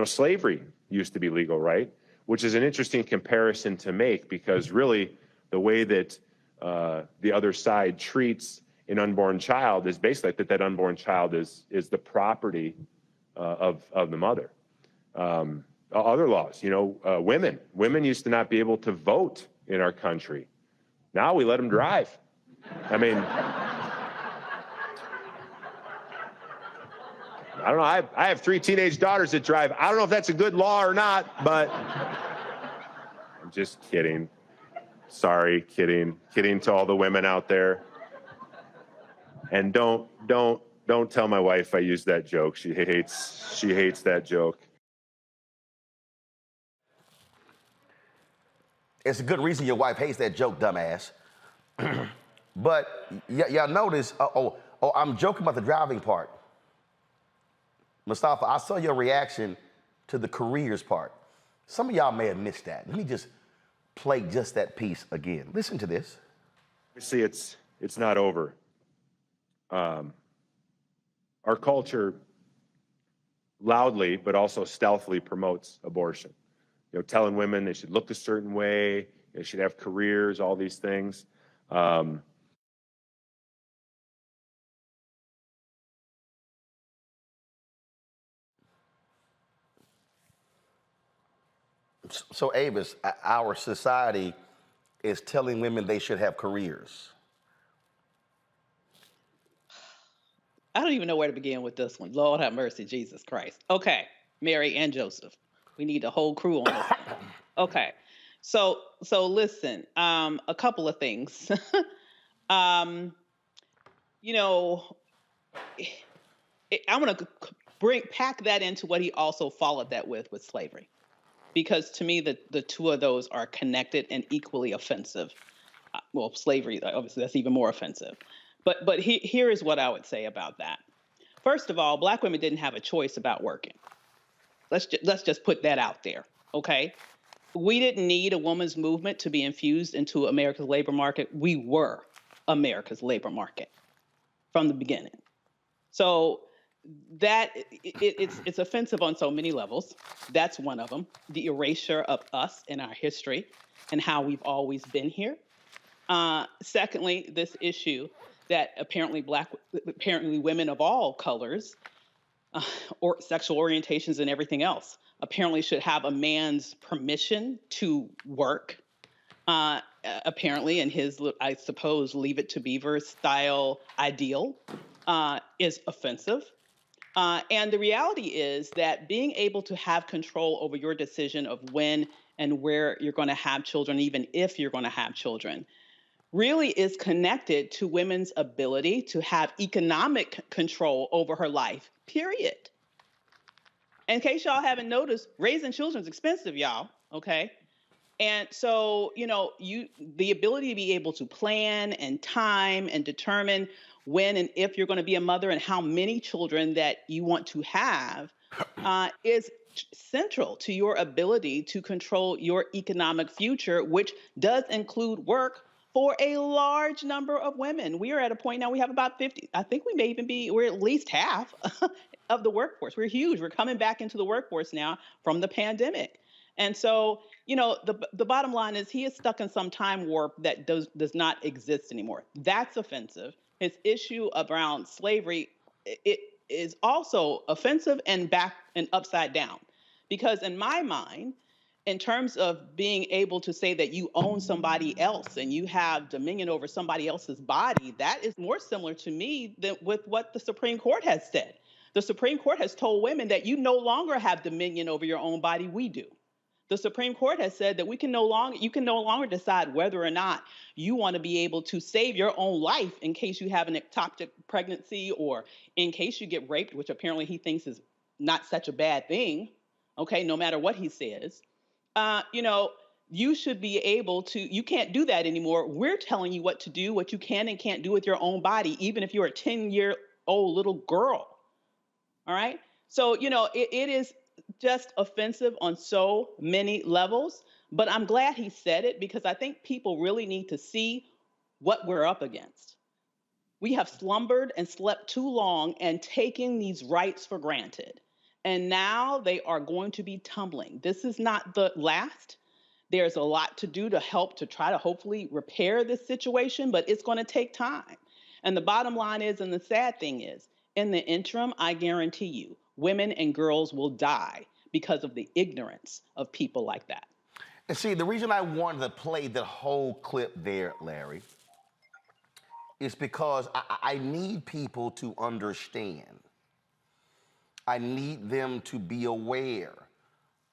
Slavery used to be legal, right? Which is an interesting comparison to make, because really the way that the other side treats an unborn child is basically that unborn child is the property of the mother. Other laws, women used to not be able to vote in our country. Now we let them drive. I mean, I don't know. I have 3 teenage daughters that drive. I don't know if that's a good law or not, but I'm just kidding. Sorry, kidding to all the women out there. And don't tell my wife I used that joke. She hates that joke. It's a good reason your wife hates that joke, dumbass. But y'all notice, I'm joking about the driving part. Mustafa, I saw your reaction to the careers part. Some of y'all may have missed that. Let me just play just that piece again. Listen to this. Obviously, it's not over. Our culture loudly, but also stealthily promotes abortion. Telling women they should look a certain way, they should have careers, all these things. So, Avis, our society is telling women they should have careers. I don't even know where to begin with this one. Lord have mercy, Jesus Christ. Okay, Mary and Joseph. We need a whole crew on this one. Okay, so listen, a couple of things. I want to pack that into what he also followed that with slavery, because to me the two of those are connected and equally offensive. Well, slavery, obviously, that's even more offensive. But here is what I would say about that. First of all, Black women didn't have a choice about working. Let's just put that out there, okay? We didn't need a woman's movement to be infused into America's labor market. We were America's labor market from the beginning. So that it's offensive on so many levels. That's one of them. The erasure of us and our history and how we've always been here. Secondly, this issue that apparently women of all colors or sexual orientations and everything else apparently should have a man's permission to work. Apparently in his, I suppose, Leave It to Beaver style ideal is offensive. And the reality is that being able to have control over your decision of when and where you're going to have children, even if you're going to have children, really is connected to women's ability to have economic control over her life, period. In case y'all haven't noticed, raising children is expensive, y'all, okay? And so, the ability to be able to plan and time and determine when and if you're going to be a mother and how many children that you want to have is central to your ability to control your economic future, which does include work for a large number of women. We are at a point now we have about 50. I think we may even be, we're at least half of the workforce. We're huge. We're coming back into the workforce now from the pandemic. And so, you know, the bottom line is he is stuck in some time warp that does not exist anymore. That's offensive. His issue around slavery, it is also offensive and back and upside down. Because in my mind, in terms of being able to say that you own somebody else and you have dominion over somebody else's body, that is more similar to me than with what the Supreme Court has said. The Supreme Court has told women that you no longer have dominion over your own body, we do. The Supreme Court has said that you can no longer decide whether or not you want to be able to save your own life in case you have an ectopic pregnancy or in case you get raped, which apparently he thinks is not such a bad thing, okay, no matter what he says. You know, you should be able to, you can't do that anymore. We're telling you what to do, what you can and can't do with your own body, even if you're a 10-year-old little girl. All right. So, you know, it is just offensive on so many levels, but I'm glad he said it because I think people really need to see what we're up against. We have slumbered and slept too long and taken these rights for granted. And now they are going to be tumbling. This is not the last. There's a lot to do to help to try to hopefully repair this situation, but it's going to take time. And the bottom line is, and the sad thing is, in the interim, I guarantee you, women and girls will die because of the ignorance of people like that. And see, the reason I wanted to play the whole clip there, Larry, is because I need people to understand. I need them to be aware.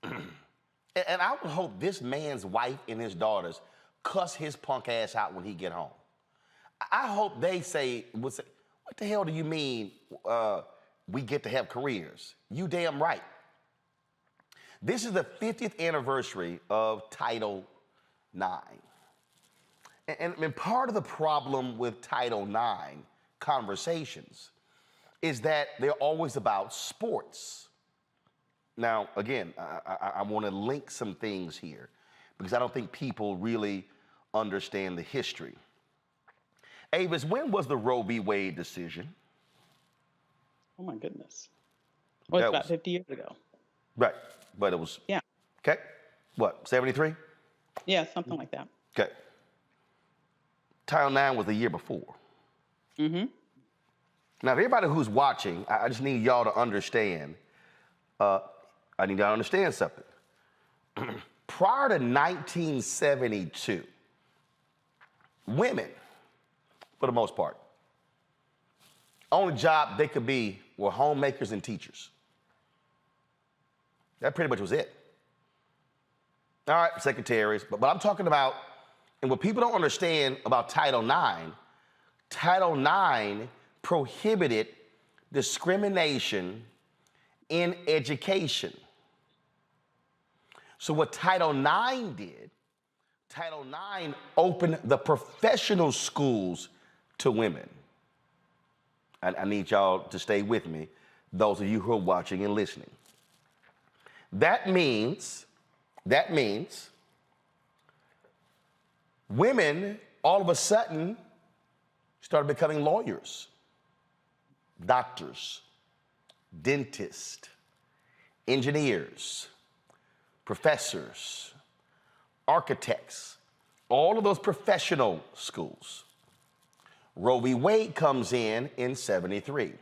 And I would hope this man's wife and his daughters cuss his punk ass out when he get home. I hope they would say, what the hell do you mean we get to have careers? You damn right. This is the 50th anniversary of Title IX. And part of the problem with Title IX conversations is that they're always about sports. Now, again, I want to link some things here because I don't think people really understand the history. Avis, when was the Roe v. Wade decision? Oh my goodness. Well, it's about 50 years ago. Right, but it was, yeah. Okay, what, 73? Yeah, something like that. Okay. Title IX was the year before. Mm-hmm. Now, everybody who's watching, I just need y'all to understand, I need y'all to understand something. Prior to 1972, women, for the most part, only job they could be were homemakers and teachers. That pretty much was it. All right, secretaries, but I'm talking about, and what people don't understand about Title IX prohibited discrimination in education. So what Title IX did, Title IX opened the professional schools to women. I need y'all to stay with me, those of you who are watching and listening. That means women all of a sudden started becoming lawyers, doctors, dentists, engineers, professors, architects, all of those professional schools. Roe v. Wade comes in 73.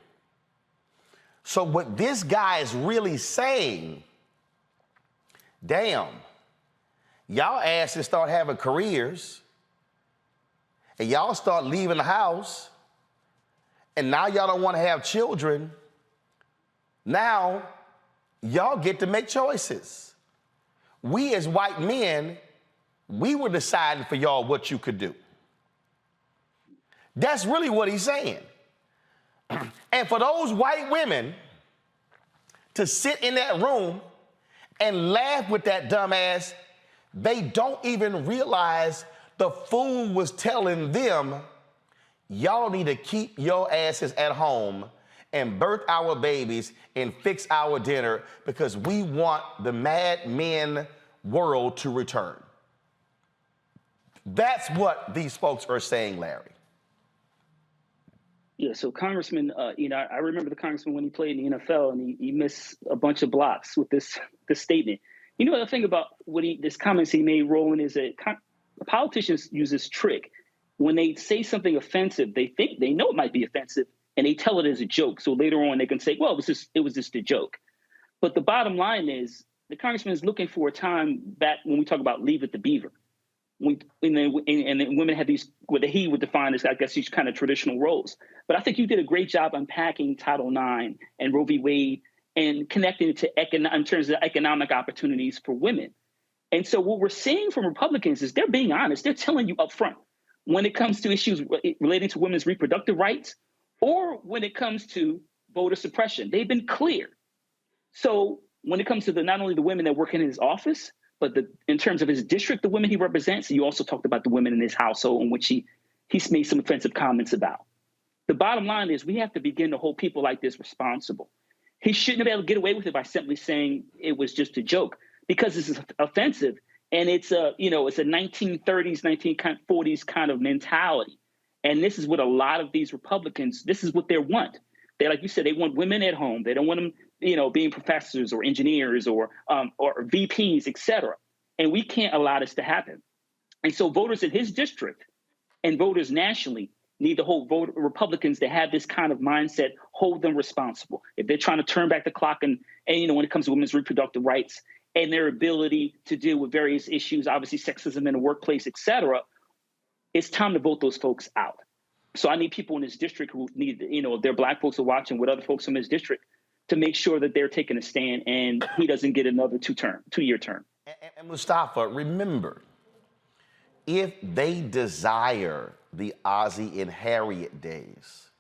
So what this guy is really saying, damn, y'all asses start having careers and y'all start leaving the house and now y'all don't want to have children. Now y'all get to make choices. We as white men, we were deciding for y'all what you could do. That's really what he's saying. And for those white women to sit in that room and laugh with that dumbass, they don't even realize the fool was telling them, y'all need to keep your asses at home and birth our babies and fix our dinner because we want the Mad Men world to return. That's what these folks are saying, Larry. Yeah, so Congressman, I remember the congressman when he played in the NFL and he missed a bunch of blocks with this statement. You know, the thing about this comments he made, Roland, is that politicians use this trick. When they say something offensive, they think they know it might be offensive and they tell it as a joke. So later on they can say, well, it was just a joke. But the bottom line is the congressman is looking for a time back when we talk about Leave It to Beaver. And then women had these, what he would define as, I guess, these kind of traditional roles. But I think you did a great job unpacking Title IX and Roe v. Wade and connecting it to in terms of economic opportunities for women. And so what we're seeing from Republicans is they're being honest. They're telling you up front when it comes to issues relating to women's reproductive rights or when it comes to voter suppression. They've been clear. So when it comes to not only the women that work in his office, but in terms of his district, the women he represents, you also talked about the women in his household in which he's made some offensive comments about. The bottom line is we have to begin to hold people like this responsible. He shouldn't have been able to get away with it by simply saying it was just a joke because this is offensive. And it's a 1930s, 1940s kind of mentality. And this is what a lot of these Republicans, this is what they want. They, like you said, they want women at home. They don't want them, being professors or engineers or VPs, et cetera. And we can't allow this to happen. And so voters in his district and voters nationally need to hold Republicans that have this kind of mindset, hold them responsible. If they're trying to turn back the clock and when it comes to women's reproductive rights and their ability to deal with various issues, obviously sexism in the workplace, et cetera, it's time to vote those folks out. So I need people in his district who need, if they're Black folks who are watching with other folks in his district to make sure that they're taking a stand and he doesn't get another two-year term. And Mustafa, remember, if they desire the Ozzie and Harriet days,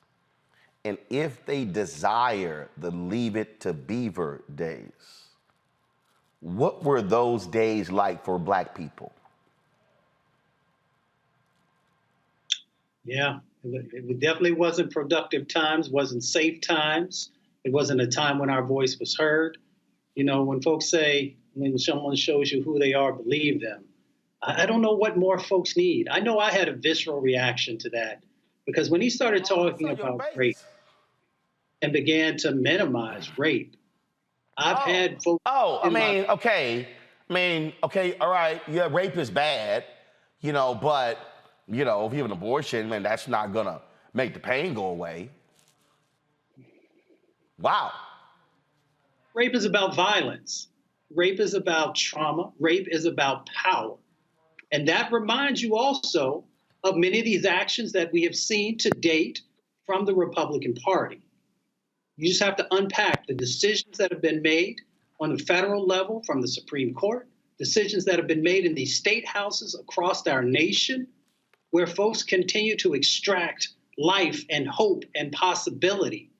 and if they desire the Leave It to Beaver days, what were those days like for Black people? Yeah, it definitely wasn't productive times, wasn't safe times. It wasn't a time when our voice was heard. When folks say, when someone shows you who they are, believe them. I don't know what more folks need. I know I had a visceral reaction to that because when he started talking about rape and began to minimize rape, I've had folks. Okay, all right, yeah, rape is bad, but, if you have an abortion, man, that's not gonna make the pain go away. Wow. Rape is about violence. Rape is about trauma. Rape is about power. And that reminds you also of many of these actions that we have seen to date from the Republican Party. You just have to unpack the decisions that have been made on the federal level from the Supreme Court, decisions that have been made in these state houses across our nation, where folks continue to extract life and hope and possibility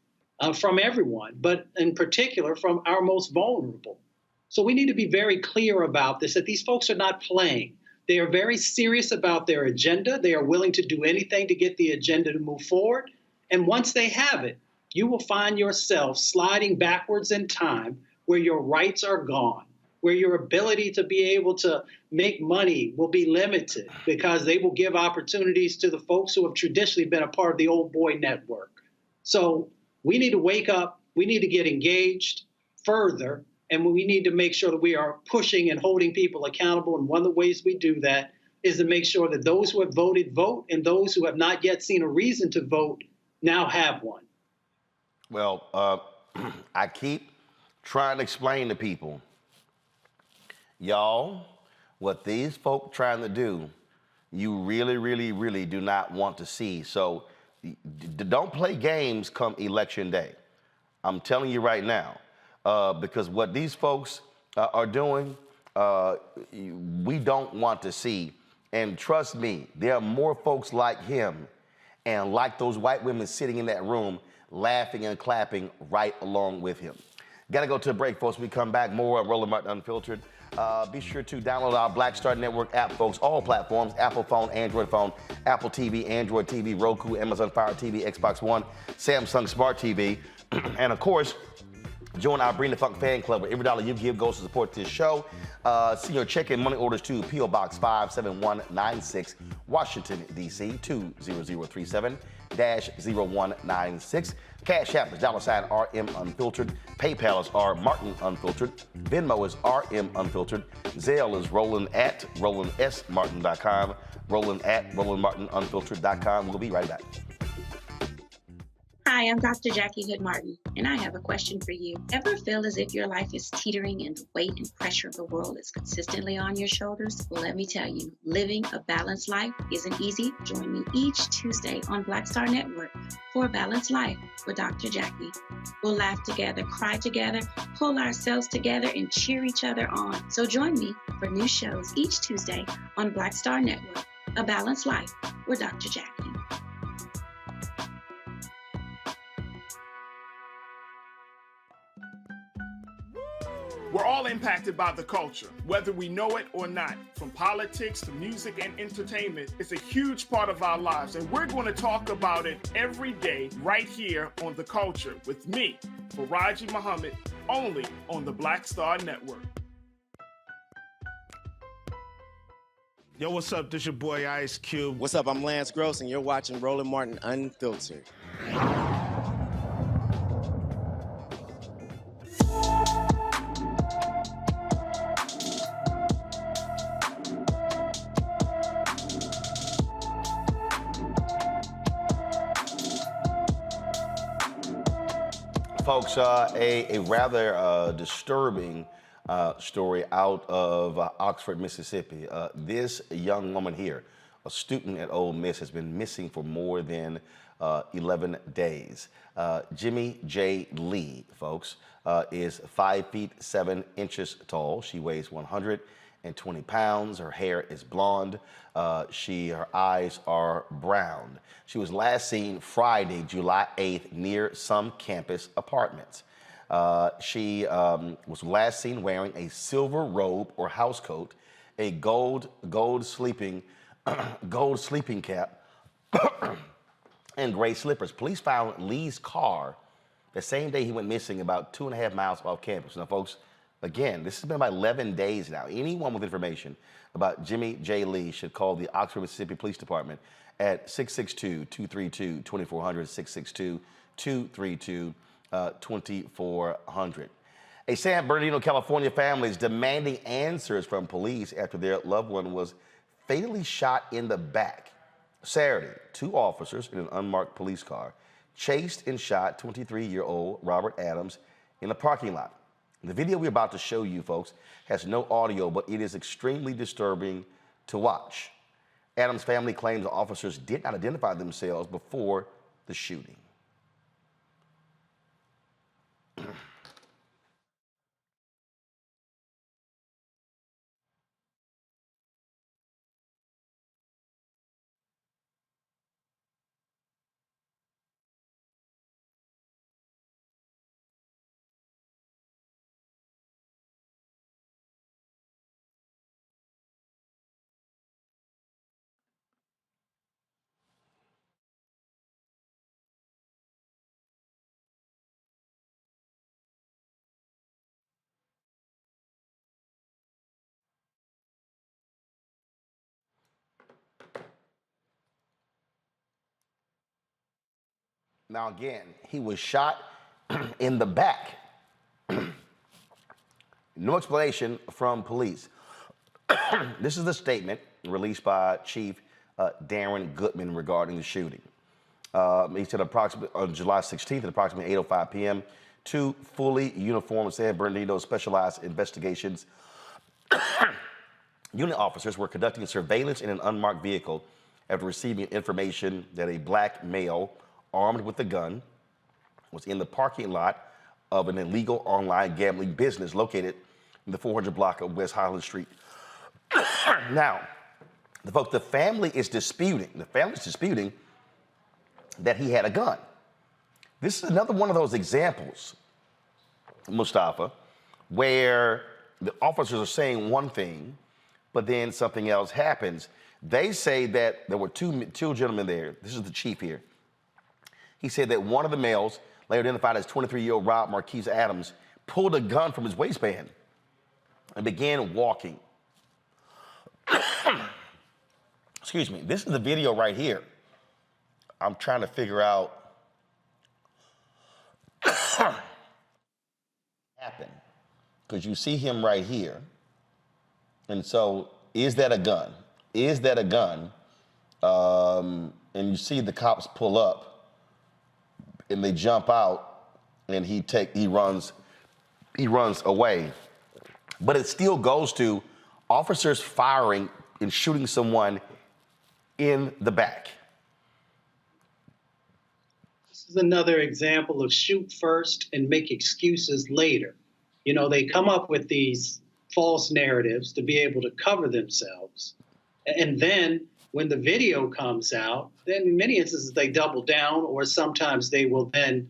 from everyone, but in particular from our most vulnerable. So we need to be very clear about this, that these folks are not playing. They are very serious about their agenda. They are willing to do anything to get the agenda to move forward. And once they have it, you will find yourself sliding backwards in time where your rights are gone, where your ability to be able to make money will be limited because they will give opportunities to the folks who have traditionally been a part of the old boy network. So we need to wake up. We need to get engaged further. And we need to make sure that we are pushing and holding people accountable. And one of the ways we do that is to make sure that those who have voted vote and those who have not yet seen a reason to vote now have one. Well, I keep trying to explain to people, y'all, what these folk trying to do, you really, really, really do not want to see. So don't play games come election day. I'm telling you right now. Because what these folks are doing, we don't want to see. And trust me, there are more folks like him and like those white women sitting in that room laughing and clapping right along with him. Got to go to a break, folks. When we come back, more Roland Martin Unfiltered. Be sure to download our Black Star Network app, folks. All platforms, Apple phone, Android phone, Apple TV, Android TV, Roku, Amazon Fire TV, Xbox One, Samsung Smart TV. And of course, Join our Bring the Funk fan club, where every dollar you give goes to support this show. Send your check and money orders to P.O. Box 57196, Washington, D.C. 20037-0196. Cash App is $RM Unfiltered. PayPal is R Martin Unfiltered. Venmo is RM Unfiltered. Zelle is Roland@RolandSMartin.com. Roland@RolandMartinUnfiltered.com. We'll be right back. Hi, I'm Dr. Jackie Hood Martin, and I have a question for you. Ever feel as if your life is teetering and the weight and pressure of the world is consistently on your shoulders? Well, let me tell you, living a balanced life isn't easy. Join me each Tuesday on Black Star Network for A Balanced Life with Dr. Jackie. We'll laugh together, cry together, pull ourselves together, and cheer each other on. So join me for new shows each Tuesday on Black Star Network, A Balanced Life with Dr. Jackie. We're all impacted by the culture, whether we know it or not. From politics to music and entertainment, it's a huge part of our lives, and we're going to talk about it every day right here on The Culture with me, Faraji Muhammad, only on the Black Star Network. Yo, what's up? This your boy Ice Cube. What's up? I'm Lance Gross, and you're watching Roland Martin Unfiltered. Folks, a rather disturbing story out of Oxford, Mississippi. This young woman here, a student at Ole Miss, has been missing for more than 11 days. Jimmy J. Lee, folks, is 5 feet 7 inches tall. She weighs 120 pounds. Her hair is blonde. Her eyes are brown. She was last seen Friday, July 8th, near some campus apartments. She was last seen wearing a silver robe or house coat, a gold sleeping cap, and gray slippers. Police found Lee's car the same day he went missing, about 2.5 miles off campus. Now, folks, again, this has been about 11 days now. Anyone with information about Jimmy J. Lee should call the Oxford, Mississippi Police Department at 662-232-2400, 662-232-2400. A San Bernardino, California family is demanding answers from police after their loved one was fatally shot in the back. Saturday, 2 officers in an unmarked police car chased and shot 23-year-old Robert Adams in a parking lot. The video we're about to show you, folks, has no audio, but it is extremely disturbing to watch. Adams' family claims the officers did not identify themselves before the shooting. Now, again, he was shot in the back. No explanation from police. This is the statement released by Chief Darren Goodman regarding the shooting. He said approximately on July 16th at approximately 8:05 p.m., 2 fully uniformed San Bernardino Specialized Investigations unit officers were conducting surveillance in an unmarked vehicle after receiving information that a black male armed with a gun was in the parking lot of an illegal online gambling business located in the 400 block of West Highland Street. Now, the family is disputing that he had a gun. This is another one of those examples, Mustafa, where the officers are saying one thing, but then something else happens. They say that there were two gentlemen there. This is the chief here. He said that one of the males later identified as 23-year-old Rob Marquise Adams, pulled a gun from his waistband and began walking. Excuse me. This is the video right here. I'm trying to figure out happened, because you see him right here. And so, is that a gun? Is that a gun? And you see the cops pull up, and they jump out, and he runs away. But it still goes to officers firing and shooting someone in the back. This is another example of shoot first and make excuses later. You know, they come up with these false narratives to be able to cover themselves. And then when the video comes out, then in many instances they double down, or sometimes they will then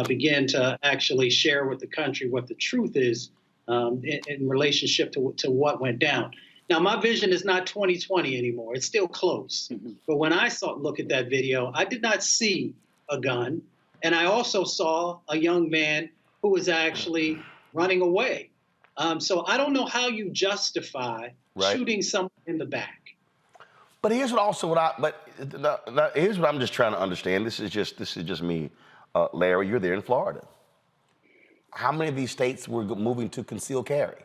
begin to actually share with the country what the truth is in relationship to what went down. Now, my vision is not 20/20 anymore. It's still close. But when I look at that video, I did not see a gun. And I also saw a young man who was actually running away. So I don't know how you justify shooting someone in the back. But here's here's what I'm just trying to understand. This is just me, Larry. You're there in Florida. How many of these states were moving to concealed carry,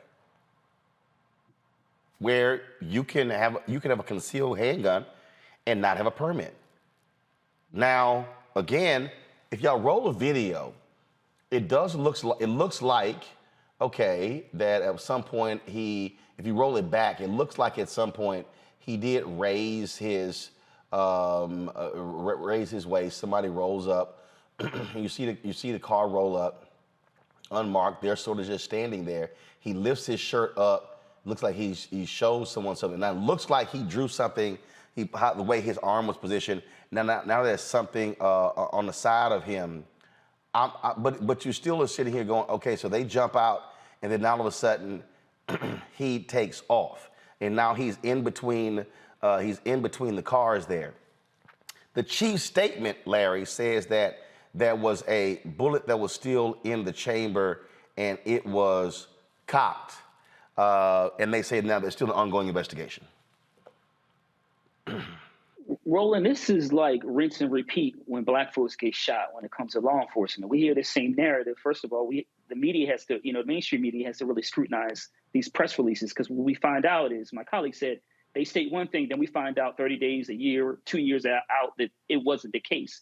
where you can have a concealed handgun and not have a permit? Now, again, if y'all roll a video, it looks like, okay, that at some point if you roll it back, it looks like at some point he did raise his waist. Somebody rolls up. you see the car roll up, unmarked. They're sort of just standing there. He lifts his shirt up. Looks like he shows someone something. Now it looks like he drew something. The way his arm was positioned. Now there's something on the side of him. But you still are sitting here going, okay, so they jump out, and then all of a sudden he takes off, and now he's in between the cars there. The chief's statement, Larry, says that there was a bullet that was still in the chamber, and it was cocked. And they say now there's still an ongoing investigation. Roland, this is like rinse and repeat when black folks get shot when it comes to law enforcement. We hear the same narrative. First of all, the media has to, the mainstream media has to really scrutinize these press releases, because what we find out is, my colleague said, they state one thing, then we find out 30 days, a year, 2 years out that it wasn't the case.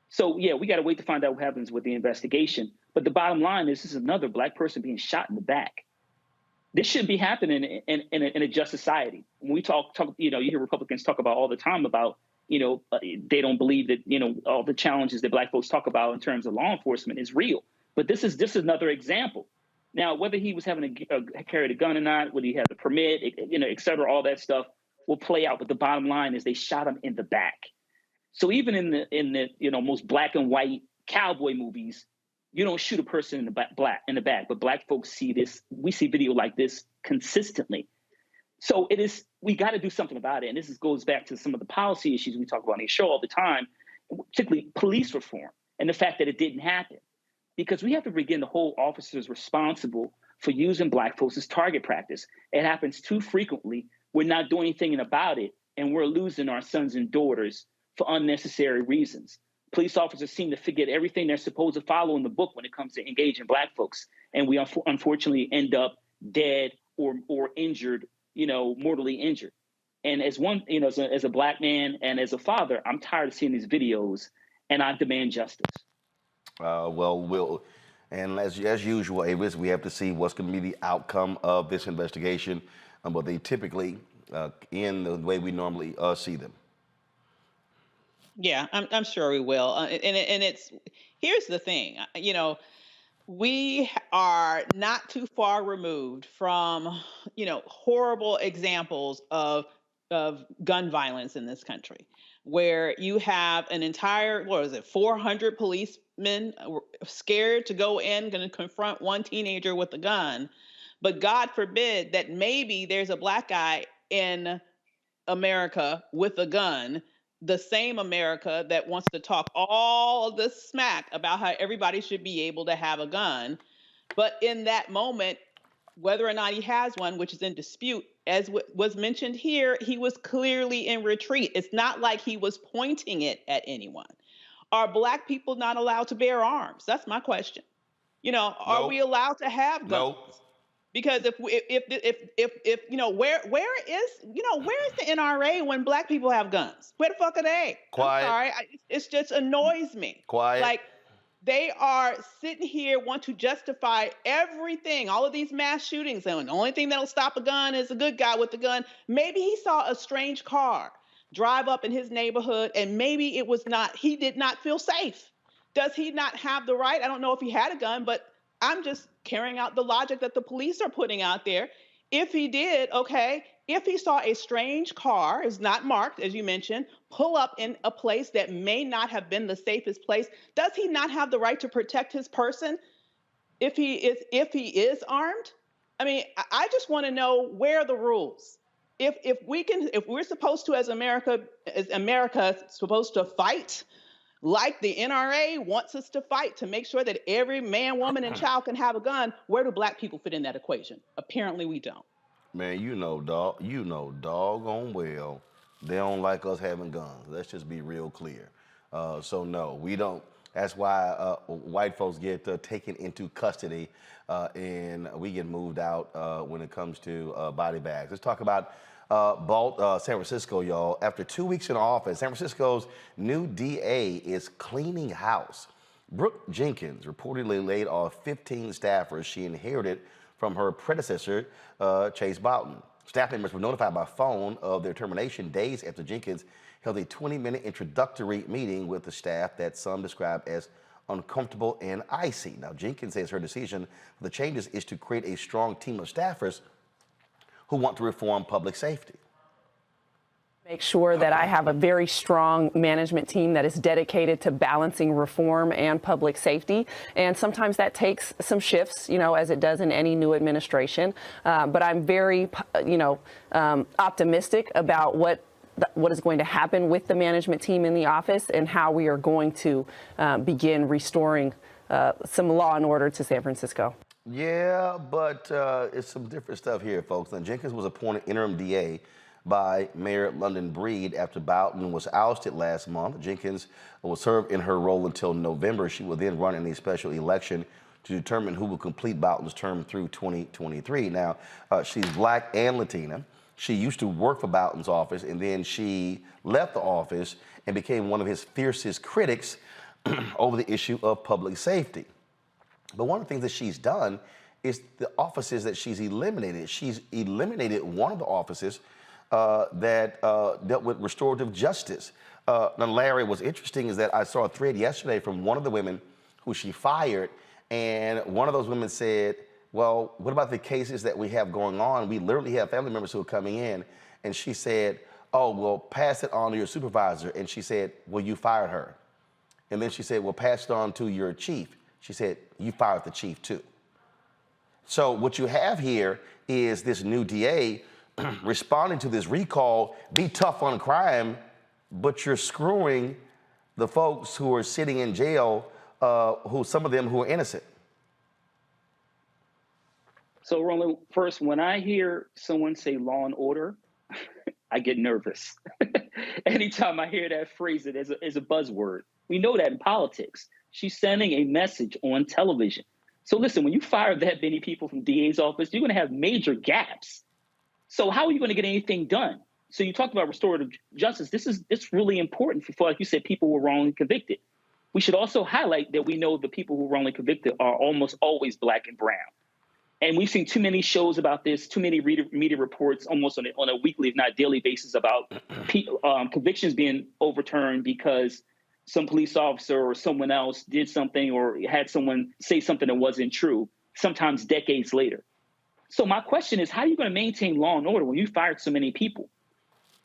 So, yeah, we got to wait to find out what happens with the investigation. But the bottom line is, this is another black person being shot in the back. This shouldn't be happening in a just society. When we talk, you hear Republicans talk about all the time about, they don't believe that, all the challenges that black folks talk about in terms of law enforcement is real. But this is another example. Now, whether he was having to carry a gun or not, whether he had the permit, et cetera, all that stuff will play out. But the bottom line is they shot him in the back. So even in the most black and white cowboy movies, you don't shoot a person in the back, but black folks see this. We see video like this consistently. So we got to do something about it. And this goes back to some of the policy issues we talk about on the show all the time, particularly police reform and the fact that it didn't happen. Because we have to begin to hold officers responsible for using black folks as target practice. It happens too frequently. We're not doing anything about it, and we're losing our sons and daughters for unnecessary reasons. Police officers seem to forget everything they're supposed to follow in the book when it comes to engaging black folks. And we unfortunately end up dead or injured, mortally injured. And as one, as a black man and as a father, I'm tired of seeing these videos, and I demand justice. And as usual, Avis, we have to see what's going to be the outcome of this investigation, but they typically end the way we normally see them. Yeah, I'm sure we will. And here's the thing, we are not too far removed from, horrible examples of gun violence in this country, where you have an entire, 400 policemen scared to go in, going to confront one teenager with a gun. But God forbid that maybe there's a black guy in America with a gun the same America that wants to talk all of this smack about how everybody should be able to have a gun. But in that moment, whether or not he has one, which is in dispute, as was mentioned here, he was clearly in retreat. It's not like he was pointing it at anyone. Are Black people not allowed to bear arms? That's my question. Are we allowed to have guns? Because if where is the NRA when Black people have guns? Where the fuck are they? Quiet. I'm sorry, it just annoys me. Quiet. Like, they are sitting here, want to justify everything, all of these mass shootings, and the only thing that'll stop a gun is a good guy with a gun. Maybe he saw a strange car drive up in his neighborhood, and maybe he did not feel safe. Does he not have the right? I don't know if he had a gun, but I'm just carrying out the logic that the police are putting out there. If he did, okay, if he saw a strange car, is not marked, as you mentioned, pull up in a place that may not have been the safest place, does he not have the right to protect his person if he is armed? I mean, I just want to know where are the rules. If we're supposed to, as America supposed to fight like the NRA wants us to fight to make sure that every man, woman, and child can have a gun, where do Black people fit in that equation? Apparently we don't. Man, doggone well, they don't like us having guns. Let's just be real clear. So no, we don't. That's why white folks get taken into custody and we get moved out when it comes to body bags. Let's talk about San Francisco, y'all. After 2 weeks in office, San Francisco's new DA is cleaning house. Brooke Jenkins reportedly laid off 15 staffers she inherited from her predecessor, Chase Boughton. Staff members were notified by phone of their termination days after Jenkins held a 20-minute introductory meeting with the staff that some described as uncomfortable and icy. Now, Jenkins says her decision for the changes is to create a strong team of staffers who want to reform public safety. Make sure that I have a very strong management team that is dedicated to balancing reform and public safety. And sometimes that takes some shifts, as it does in any new administration. But I'm very, optimistic about what is going to happen with the management team in the office and how we are going to begin restoring some law and order to San Francisco. Yeah, but it's some different stuff here, folks. Now, Jenkins was appointed interim DA by Mayor London Breed after Boughton was ousted last month. Jenkins will serve in her role until November. She will then run in a special election to determine who will complete Boughton's term through 2023. Now, she's Black and Latina. She used to work for Boughton's office, and then she left the office and became one of his fiercest critics over the issue of public safety. But one of the things that she's done is the offices that she's eliminated. She's eliminated one of the offices that dealt with restorative justice. Now, Larry, what's interesting is that I saw a thread yesterday from one of the women who she fired, and one of those women said, well, what about the cases that we have going on? We literally have family members who are coming in, and she said, oh, well, pass it on to your supervisor. And she said, well, you fired her. And then she said, well, pass it on to your chief. She said, you fired the chief too. So what you have here is this new DA responding to this recall, be tough on crime, but you're screwing the folks who are sitting in jail, some of them who are innocent. So, Roland, first, when I hear someone say law and order, I get nervous. Anytime I hear that phrase, it is a buzzword. We know that in politics. She's sending a message on television. So listen, when you fire that many people from DA's office, you're going to have major gaps. So how are you going to get anything done? So you talked about restorative justice. It's really important for, like you said, people who were wrongly convicted. We should also highlight that we know the people who were wrongly convicted are almost always Black and brown. And we've seen too many shows about this, too many media reports almost on a weekly, if not daily basis about convictions being overturned because some police officer or someone else did something or had someone say something that wasn't true, sometimes decades later. So my question is, how are you going to maintain law and order when you fired so many people?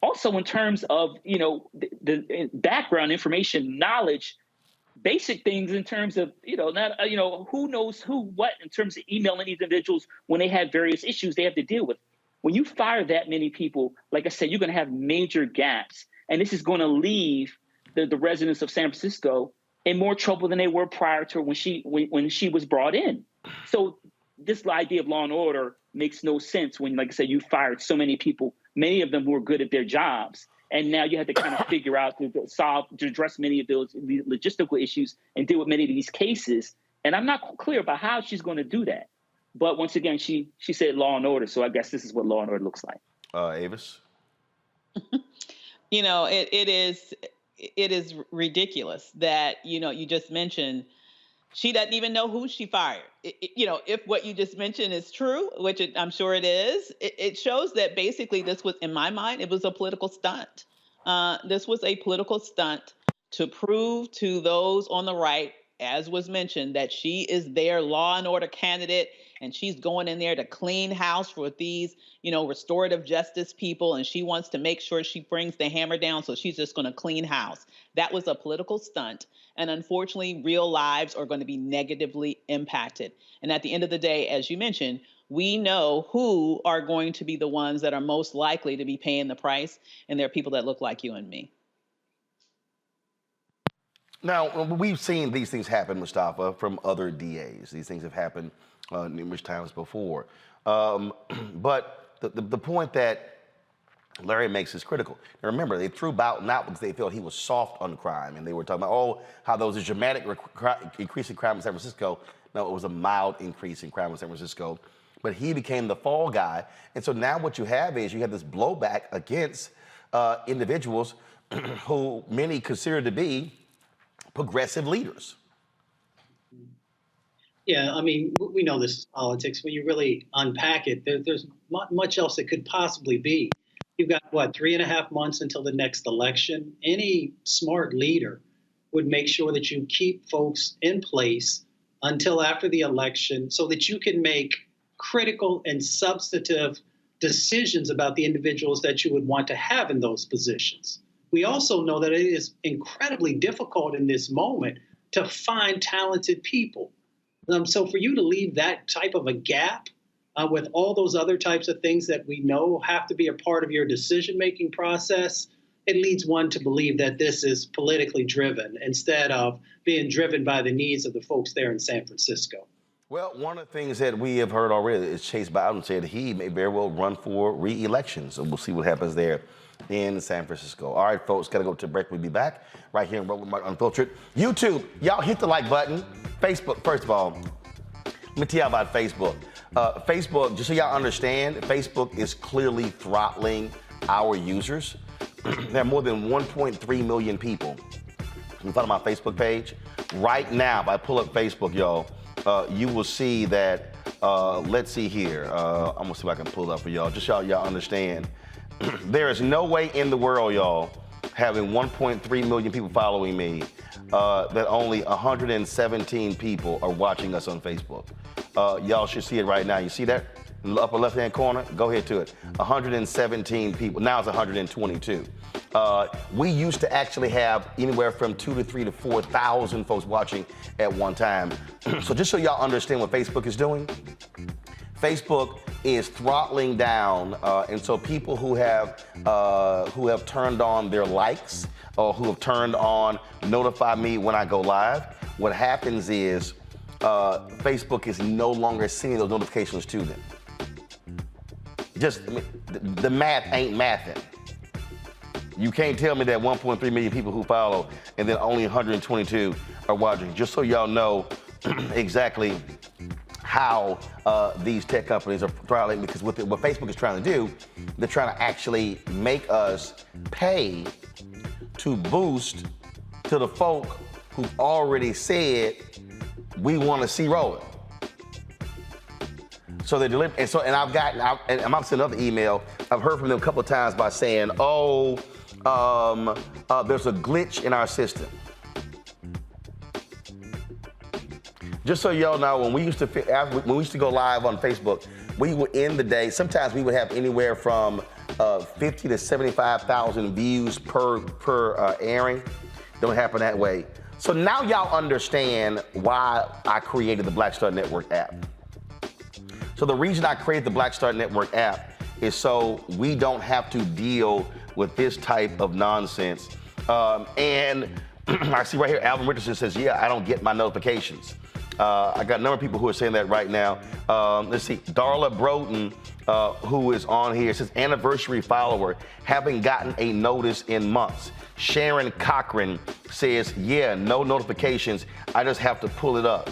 Also, in terms of, the background information, knowledge, basic things in terms of, who knows who, what, in terms of emailing individuals when they have various issues they have to deal with. When you fire that many people, like I said, you're going to have major gaps. And this is going to leave the residents of San Francisco in more trouble than they were prior to when she was brought in. So this idea of law and order makes no sense when, like I said, you fired so many people, many of them who were good at their jobs. And now you have to kind of figure out to address many of those logistical issues and deal with many of these cases. And I'm not clear about how she's going to do that. But once again, she said law and order. So I guess this is what law and order looks like. Avis? You know, it is ridiculous that, you know, you just mentioned she doesn't even know who she fired. You know, if what you just mentioned is true, which I'm sure it is, it shows that basically this was, in my mind, it was a political stunt. This was a political stunt to prove to those on the right, as was mentioned, that she is their law and order candidate, and she's going in there to clean house for these, you know, restorative justice people, and she wants to make sure she brings the hammer down, so she's just going to clean house. That was a political stunt, and unfortunately, real lives are going to be negatively impacted. And at the end of the day, as you mentioned, we know who are going to be the ones that are most likely to be paying the price, and they're people that look like you and me. Now, we've seen these things happen, Mustafa, from other DAs. These things have happened numerous times before. But the point that Larry makes is critical. Now, remember, they threw Boughton out because they felt he was soft on crime. And they were talking about, oh, how there was a dramatic increase in crime in San Francisco. No, it was a mild increase in crime in San Francisco. But he became the fall guy. And so now what you have is you have this blowback against individuals who many consider to be progressive leaders. Yeah, I mean, we know this is politics. When you really unpack it, there's not much else it could possibly be. You've got, what, 3.5 months until the next election? Any smart leader would make sure that you keep folks in place until after the election so that you can make critical and substantive decisions about the individuals that you would want to have in those positions. We also know that it is incredibly difficult in this moment to find talented people. So for you to leave that type of a gap with all those other types of things that we know have to be a part of your decision-making process, it leads one to believe that this is politically driven instead of being driven by the needs of the folks there in San Francisco. Well, one of the things that we have heard already is Chase Boughton said he may very well run for re-election. So we'll see what happens there in San Francisco. All right, folks, gotta go to break. We'll be back right here in Rolling Martin Unfiltered. YouTube, y'all hit the like button. Facebook, first of all, let me tell you about Facebook. Facebook, just so y'all understand, Facebook is clearly throttling our users. There are more than 1.3 million people who follow my Facebook page. Right now, if I pull up Facebook, y'all, you will see that, let's see here. I'm gonna see if I can pull it up for y'all, just so y'all understand. There is no way in the world, y'all, having 1.3 million people following me, that only 117 people are watching us on Facebook. Y'all should see it right now. You see that in the upper left-hand corner? Go ahead to it. 117 people. Now it's 122. We used to actually have anywhere from 2,000 to 3,000 to 4,000 folks watching at one time. So just so y'all understand what Facebook is doing, Facebook is throttling down, and so people who have turned on their likes or who have turned on notify me when I go live, what happens is Facebook is no longer sending those notifications to them. Just, I mean, the math ain't mathing. You can't tell me that 1.3 million people who follow and then only 122 are watching. Just so y'all know exactly how these tech companies are throttling, because what Facebook is trying to do, they're trying to actually make us pay to boost to the folk who've already said we want to see rolling. So they're delivering, and I'm sending another email. I've heard from them a couple of times by saying, oh, there's a glitch in our system. Just so y'all know, when we used to go live on Facebook, we would end the day. Sometimes we would have anywhere from 50 to 75,000 views per airing. Don't happen that way. So now y'all understand why I created the Black Star Network app. So the reason I created the Black Star Network app is so we don't have to deal with this type of nonsense. And I see right here, Alvin Richardson says, yeah, I don't get my notifications. I got a number of people who are saying that right now. Let's see, Darla Broden, who is on here, says anniversary follower, haven't gotten a notice in months. Sharon Cochran says, yeah, no notifications. I just have to pull it up.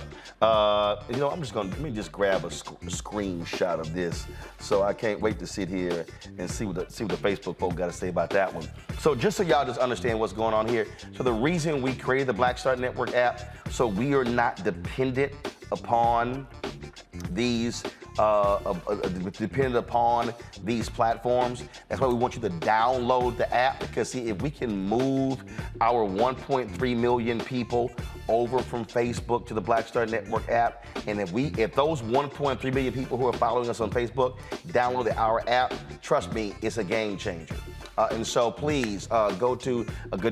You know, let me just grab a screenshot of this. So I can't wait to sit here and see what the Facebook folk got to say about that one. So just so y'all just understand what's going on here. So the reason we created the Black Star Network app, so we are not dependent upon these platforms. That's why we want you to download the app, because see, if we can move our 1.3 million people over from Facebook to the Black Star Network app, and if those 1.3 million people who are following us on Facebook download our app, trust me, it's a game changer. And so please go to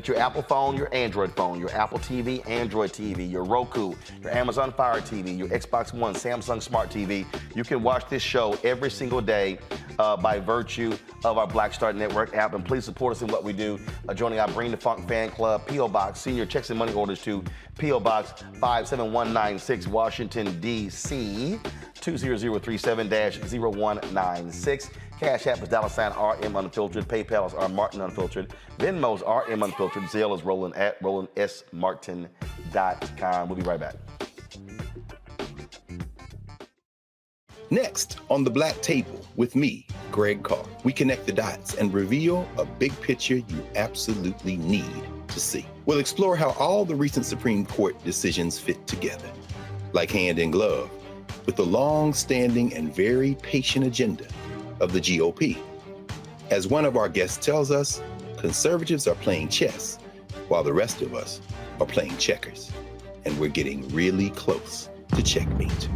your Apple phone, your Android phone, your Apple TV, Android TV, your Roku, your Amazon Fire TV, your Xbox One, Samsung Smart TV. You can watch this show every single day by virtue of our Black Star Network app. And please support us in what we do, joining our Bring the Funk fan club, P.O. Box, senior checks and money orders to P.O. Box 57196, Washington, D.C. 20037-0196. Cash App is $RM Unfiltered. PayPal is R Martin Unfiltered. Venmo is RM Unfiltered. Zelle is Roland at RolandSMartin.com. We'll be right back. Next on the Black Table with me, Greg Carr, we connect the dots and reveal a big picture you absolutely need to see. We'll explore how all the recent Supreme Court decisions fit together, like hand in glove, with the long-standing and very patient agenda of the GOP. As one of our guests tells us, conservatives are playing chess while the rest of us are playing checkers. And we're getting really close to checkmate.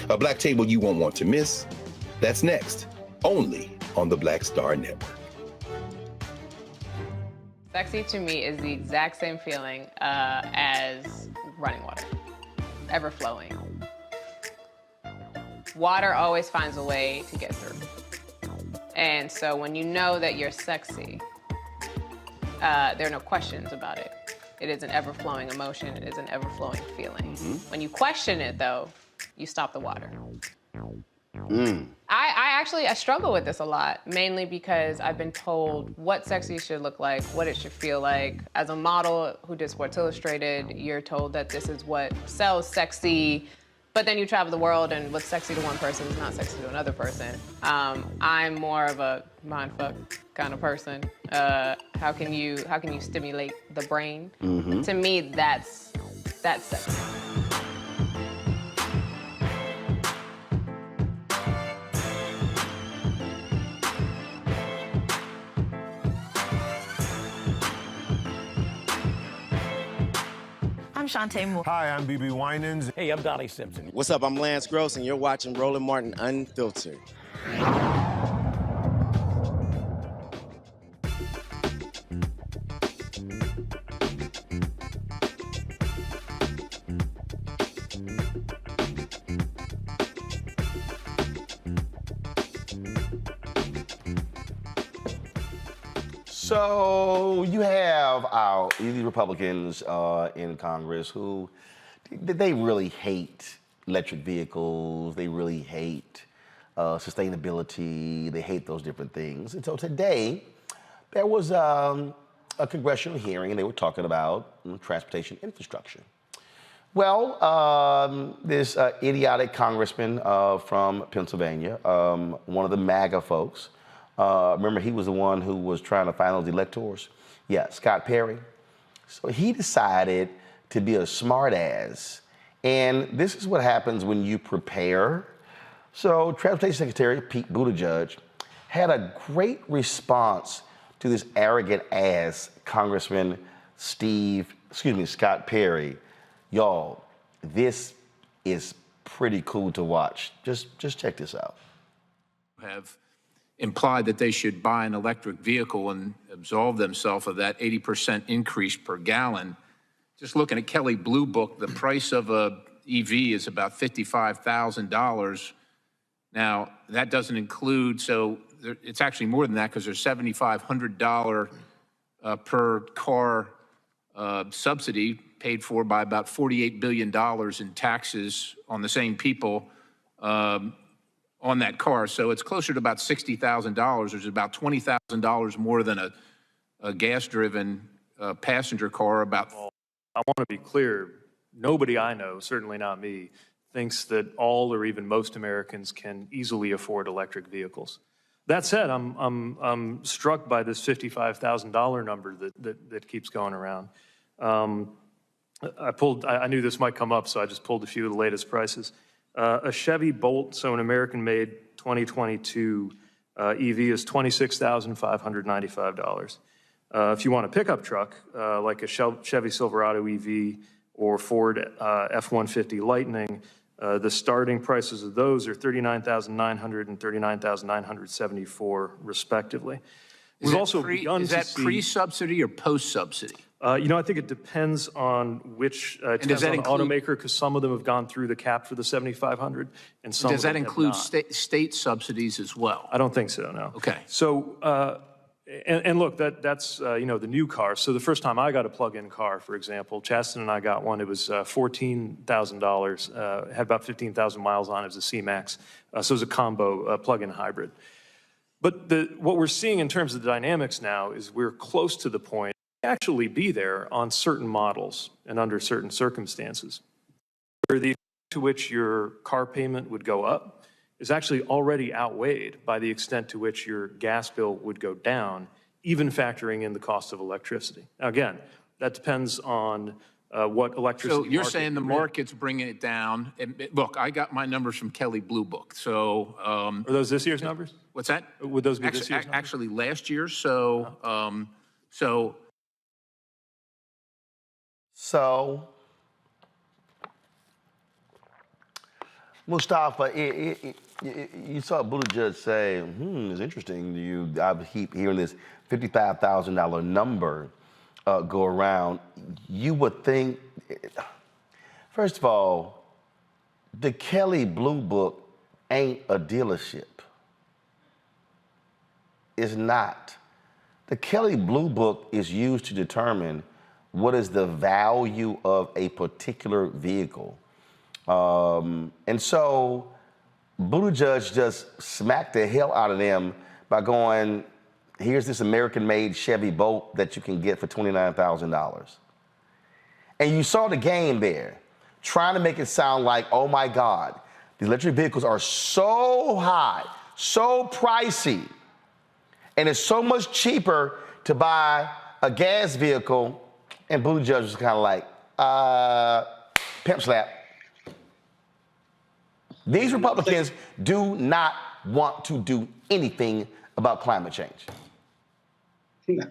A Black Table you won't want to miss. That's next, only on the Black Star Network. Sexy to me is the exact same feeling as running water, ever flowing. Water always finds a way to get through. And so when you know that you're sexy, there are no questions about it. It is an ever-flowing emotion. It is an ever-flowing feeling. Mm-hmm. When you question it, though, you stop the water. I struggle with this a lot, mainly because I've been told what sexy should look like, what it should feel like. As a model who did Sports Illustrated, you're told that this is what sells sexy, but then you travel the world and what's sexy to one person is not sexy to another person. I'm more of a mindfuck kind of person. How can you stimulate the brain? Mm-hmm. To me, that's sexy. I'm Shantae Moore. Hi, I'm BB Winans. Hey, I'm Donnie Simpson. What's up? I'm Lance Gross, and you're watching Roland Martin Unfiltered. So you have these Republicans in Congress who they really hate electric vehicles. They really hate sustainability. They hate those different things. And so today there was a congressional hearing, and they were talking about transportation infrastructure. Well, this idiotic congressman from Pennsylvania, one of the MAGA folks. Remember, he was the one who was trying to find those electors? Yeah, Scott Perry. So he decided to be a smartass. And this is what happens when you prepare. So Transportation Secretary Pete Buttigieg had a great response to this arrogant ass Congressman Scott Perry. Y'all, this is pretty cool to watch. Just check this out. Have implied that they should buy an electric vehicle and absolve themselves of that 80% increase per gallon. Just looking at Kelley Blue Book, the price of a EV is about $55,000. Now, that doesn't include, so it's actually more than that because there's $7,500 per car subsidy paid for by about $48 billion in taxes on the same people on that car. So it's closer to about $60,000. There's about $20,000 more than a gas-driven passenger car. About. I want to be clear. Nobody I know, certainly not me, thinks that all or even most Americans can easily afford electric vehicles. That said, I'm struck by this $55,000 number that keeps going around. I knew this might come up, so I just pulled a few of the latest prices. A Chevy Bolt, so an American-made 2022 EV is $26,595. If you want a pickup truck, like a Chevy Silverado EV or Ford F-150 Lightning, the starting prices of those are $39,900 and $39,974, respectively. We've also begun to see... Is that pre-subsidy or post-subsidy? I think it depends on which automaker, because some of them have gone through the cap for the $7,500, and some does that include state subsidies as well? I don't think so. No. Okay. So, and look, that's the new car. So the first time I got a plug-in car, for example, Chasten and I got one. It was $14,000. Had about 15,000 miles on it. It was a C-Max. So it was a combo plug-in hybrid. But what we're seeing in terms of the dynamics now is we're close to the point actually be there on certain models and under certain circumstances, where the extent to which your car payment would go up is actually already outweighed by the extent to which your gas bill would go down, even factoring in the cost of electricity. Now, again, that depends on what electricity. So you're saying the market's bringing it down. And look, I got my numbers from Kelley Blue Book. So are those this year's numbers? What's that? Would those be this year's numbers? Actually, last year. So So, Mustafa, you saw Buttigieg say, it's interesting. I keep hearing this $55,000 number go around. You would think, first of all, the Kelley Blue Book ain't a dealership. It's not. The Kelley Blue Book is used to determine what is the value of a particular vehicle. And so Buttigieg just smacked the hell out of them by going, here's this American-made Chevy Bolt that you can get for $29,000. And you saw the game there, trying to make it sound like, oh my God, the electric vehicles are so high, so pricey, and it's so much cheaper to buy a gas vehicle. And Buttigieg was kind of like, pimp slap. These Republicans do not want to do anything about climate change. No.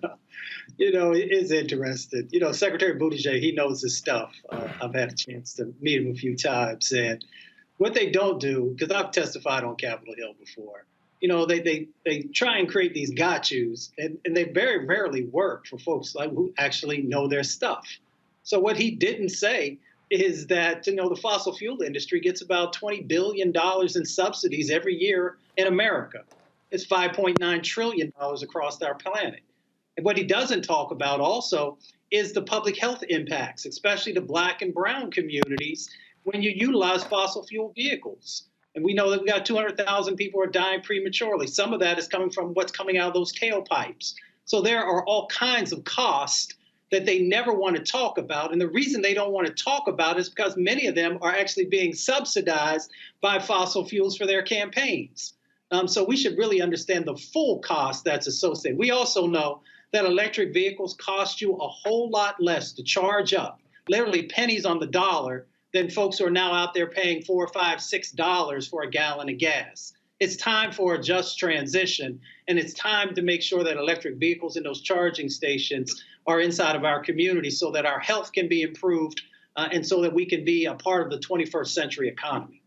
It's interesting. Secretary Buttigieg, he knows his stuff. I've had a chance to meet him a few times. And what they don't do, because I've testified on Capitol Hill before, they try and create these got-yous, and they very rarely work for folks like who actually know their stuff. So what he didn't say is that, the fossil fuel industry gets about $20 billion in subsidies every year in America. It's $5.9 trillion across our planet. And what he doesn't talk about also is the public health impacts, especially to Black and brown communities, when you utilize fossil fuel vehicles. And we know that we got 200,000 people are dying prematurely. Some of that is coming from what's coming out of those tailpipes. So there are all kinds of costs that they never want to talk about. And the reason they don't want to talk about it is because many of them are actually being subsidized by fossil fuels for their campaigns. So we should really understand the full cost that's associated. We also know that electric vehicles cost you a whole lot less to charge up, literally pennies on the dollar, than folks who are now out there paying $4, $5, $6 for a gallon of gas. It's time for a just transition, and it's time to make sure that electric vehicles and those charging stations are inside of our community so that our health can be improved and so that we can be a part of the 21st century economy.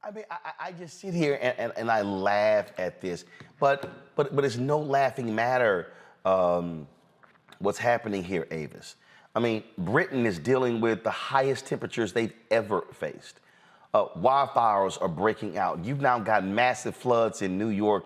I mean, I just sit here and I laugh at this, but it's no laughing matter what's happening here, Avis. I mean, Britain is dealing with the highest temperatures they've ever faced. Wildfires are breaking out. You've now got massive floods in New York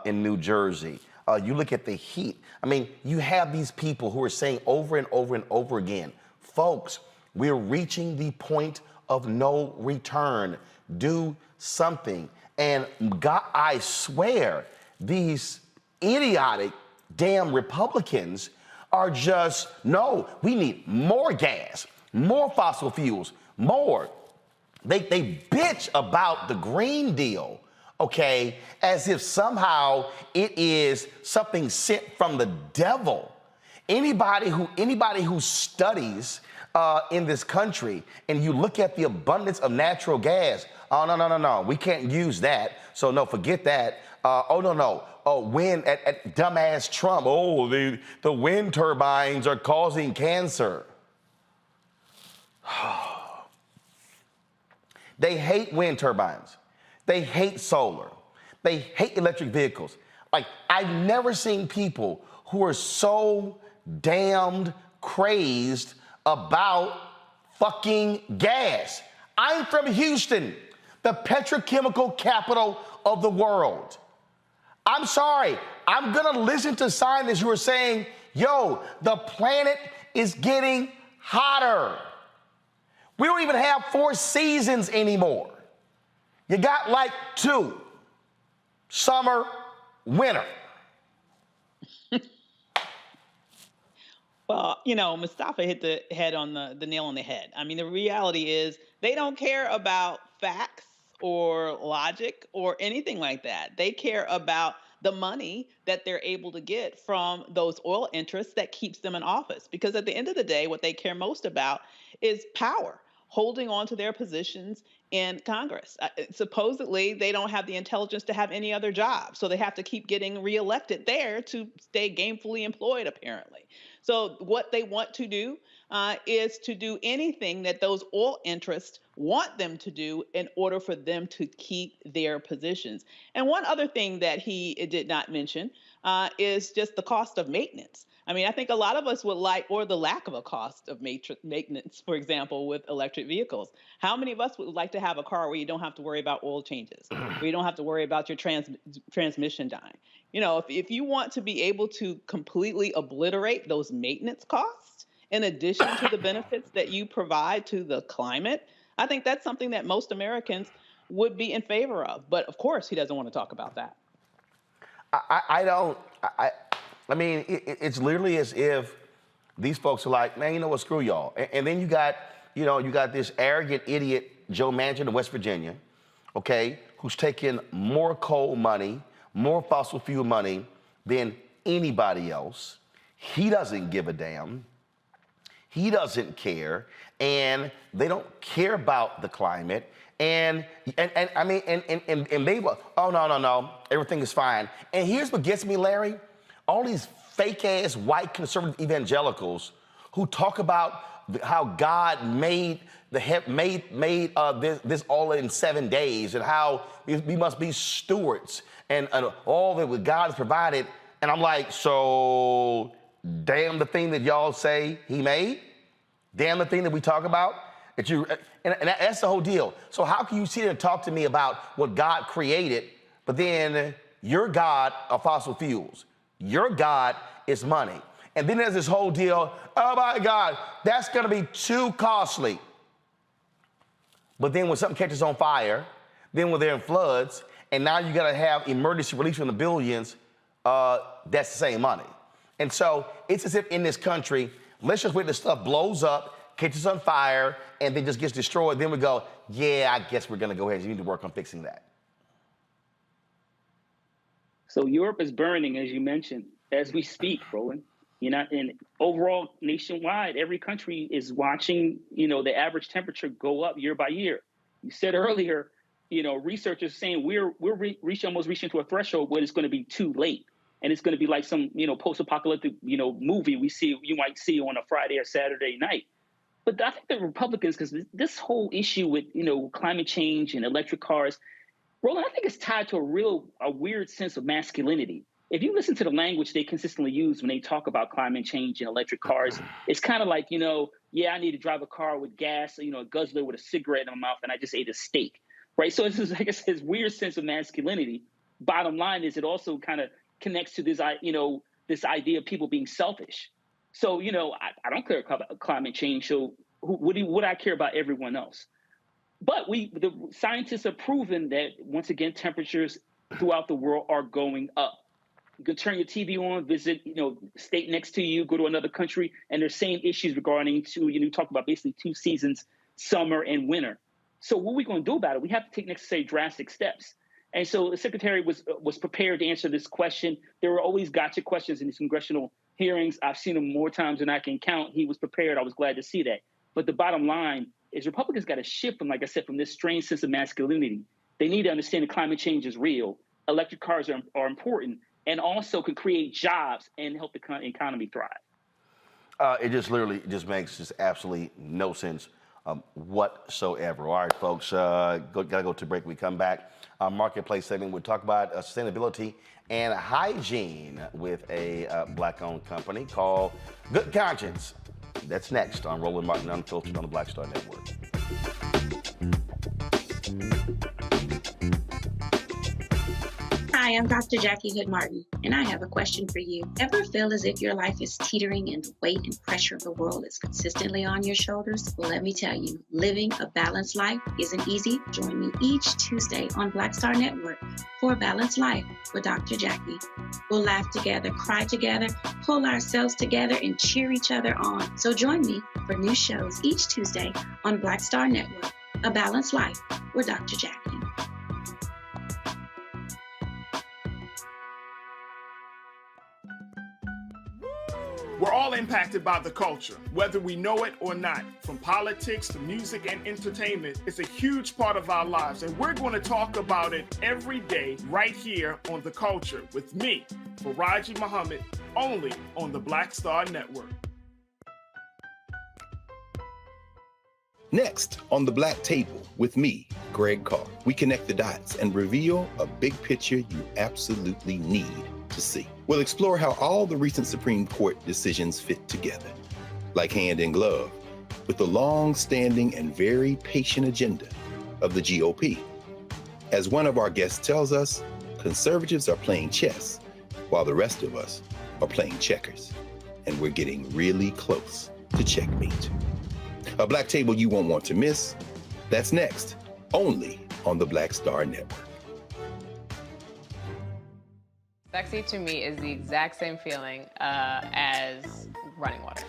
in New Jersey. You look at the heat. I mean, you have these people who are saying over and over and over again, folks, we're reaching the point of no return. Do something. And God, I swear, these idiotic damn Republicans are just, no, we need more gas, more fossil fuels, more. They bitch about the Green Deal, okay, as if somehow it is something sent from the devil. Anybody who studies in this country and you look at the abundance of natural gas, oh, no, we can't use that. So no, forget that. Wind at dumbass Trump. Oh, the wind turbines are causing cancer. They hate wind turbines. They hate solar. They hate electric vehicles. Like, I've never seen people who are so damned crazed about fucking gas. I'm from Houston, the petrochemical capital of the world. I'm sorry, I'm gonna listen to scientists who are saying, yo, the planet is getting hotter. We don't even have 4 seasons anymore. You got like 2, summer, winter. Well, you know, Mustafa hit the head on the nail on the head. I mean, the reality is they don't care about facts or logic or anything like that. They care about the money that they're able to get from those oil interests that keeps them in office. Because at the end of the day, what they care most about is power, holding on to their positions in Congress. Supposedly, they don't have the intelligence to have any other job. So they have to keep getting reelected there to stay gainfully employed, apparently. So what they want to do is to do anything that those oil interests want them to do in order for them to keep their positions. And one other thing that he did not mention is just the cost of maintenance. I mean, I think a lot of us would like, or the lack of a cost of maintenance, for example, with electric vehicles. How many of us would like to have a car where you don't have to worry about oil changes, where you don't have to worry about your transmission dying? You know, if you want to be able to completely obliterate those maintenance costs, in addition to the benefits that you provide to the climate, I think that's something that most Americans would be in favor of. But of course, he doesn't want to talk about that. I mean, it's literally as if these folks are like, man, you know what, screw y'all. And then you got this arrogant idiot, Joe Manchin in West Virginia, okay, who's taking more coal money, more fossil fuel money than anybody else. He doesn't give a damn. He doesn't care. And they don't care about the climate. And I mean, and they were, oh, no, everything is fine. And here's what gets me, Larry. All these fake-ass white conservative evangelicals who talk about how God made this all in 7 days and how we must be stewards and all that God has provided. And I'm like, so damn the thing that y'all say he made? Damn the thing that we talk about? And that's the whole deal. So how can you sit there and talk to me about what God created, but then your God are fossil fuels? Your God is money. And then there's this whole deal, oh my God, that's gonna be too costly. But then when something catches on fire, then when they're in floods, and now you gotta have emergency relief from the billions, that's the same money. And so it's as if in this country, let's just wait till stuff blows up, catches on fire, and then just gets destroyed. Then we go, yeah, I guess we're gonna go ahead and you need to work on fixing that. So Europe is burning, as you mentioned, as we speak, Roland. And overall, nationwide, every country is watching, the average temperature go up year by year. You said earlier, researchers saying we're almost reaching to a threshold where it's going to be too late. And it's going to be like some, post-apocalyptic, movie you might see on a Friday or Saturday night. But I think the Republicans, because this whole issue with, climate change and electric cars, Roland, I think it's tied to a weird sense of masculinity. If you listen to the language they consistently use when they talk about climate change and electric cars, it's kind of like, yeah, I need to drive a car with gas, a guzzler with a cigarette in my mouth, and I just ate a steak, right? So it's just, I guess, this weird sense of masculinity. bottom line is it also kind of connects to this, this idea of people being selfish. So, I don't care about climate change. So what do I care about everyone else? But the scientists have proven that, once again, temperatures throughout the world are going up. You can turn your TV on, visit, state next to you, go to another country, and there's same issues regarding talk about basically 2 seasons, summer and winter. So what are we going to do about it? We have to take necessary drastic steps. And so the secretary was prepared to answer this question. There were always gotcha questions in these congressional hearings. I've seen them more times than I can count. He was prepared. I was glad to see that. But the bottom line is Republicans got to shift from, like I said, from this strange sense of masculinity. They need to understand that climate change is real. Electric cars are important and also can create jobs and help the economy thrive. It just literally makes just absolutely no sense whatsoever. All right, folks, gotta go to break. We come back. Marketplace segment, we'll talk about sustainability and hygiene with a black-owned company called Good Conscience. That's next on Roland Martin Unfiltered on the Black Star Network. Hi, I'm Dr. Jackie Hood Martin, and I have a question for you. Ever feel as if your life is teetering and the weight and pressure of the world is consistently on your shoulders? Well, let me tell you, living a balanced life isn't easy. Join me each Tuesday on Black Star Network for A Balanced Life with Dr. Jackie. We'll laugh together, cry together, pull ourselves together, and cheer each other on. So join me for new shows each Tuesday on Black Star Network, A Balanced Life with Dr. Jackie. We're all impacted by the culture, whether we know it or not. From politics to music and entertainment, it's a huge part of our lives, and we're going to talk about it every day right here on The Culture with me, Faraji Muhammad, only on the Black Star Network. Next on the Black Table with me, Greg Carr, we connect the dots and reveal a big picture you absolutely need to see. We'll explore how all the recent Supreme Court decisions fit together, like hand in glove, with the long-standing and very patient agenda of the GOP. As one of our guests tells us, conservatives are playing chess, while the rest of us are playing checkers. And we're getting really close to checkmate. A Black Table you won't want to miss. That's next, only on the Black Star Network. Sexy to me is the exact same feeling as running water,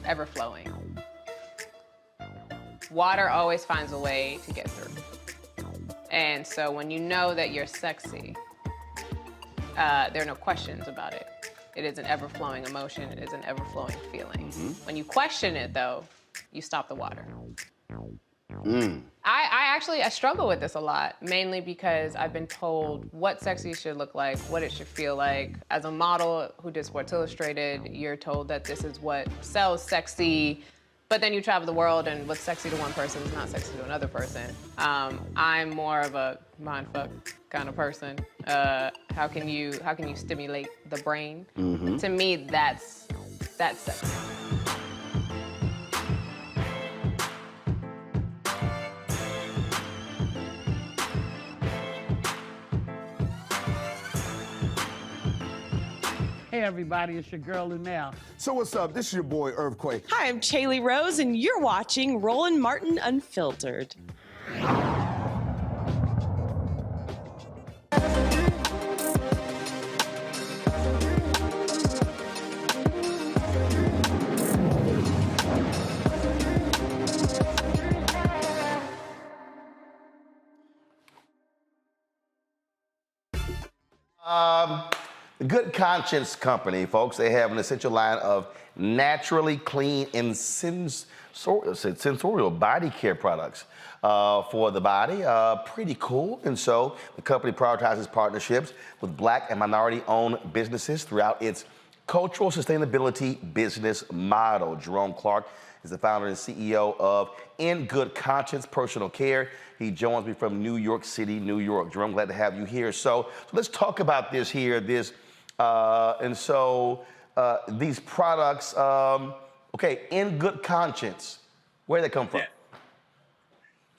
ever flowing. Water always finds a way to get through. And so when you know that you're sexy, there are no questions about it. It is an ever-flowing emotion. It is an ever-flowing feeling. When you question it, though, you stop the water. I struggle with this a lot, mainly because I've been told what sexy should look like, what it should feel like. As a model who did Sports Illustrated, you're told that this is what sells sexy, but then you travel the world and what's sexy to one person is not sexy to another person. I'm more of a mindfuck kind of person. How can you stimulate the brain? To me, that's sexy. Hey everybody, it's your girl Lunel. So what's up? This is your boy Earthquake. Hi, I'm Chaley Rose, and you're watching Roland Martin Unfiltered. The Good Conscience Company, folks, they have an essential line of naturally clean and sensorial body care products for the body. Pretty cool. And so the company prioritizes partnerships with Black and minority-owned businesses throughout its cultural sustainability business model. Jerome Clark is the founder and CEO of In Good Conscience Personal Care. He joins me from New York City, New York. Jerome, glad to have you here. So let's talk about this here. These products, okay, In Good Conscience, where did they come from? Yeah.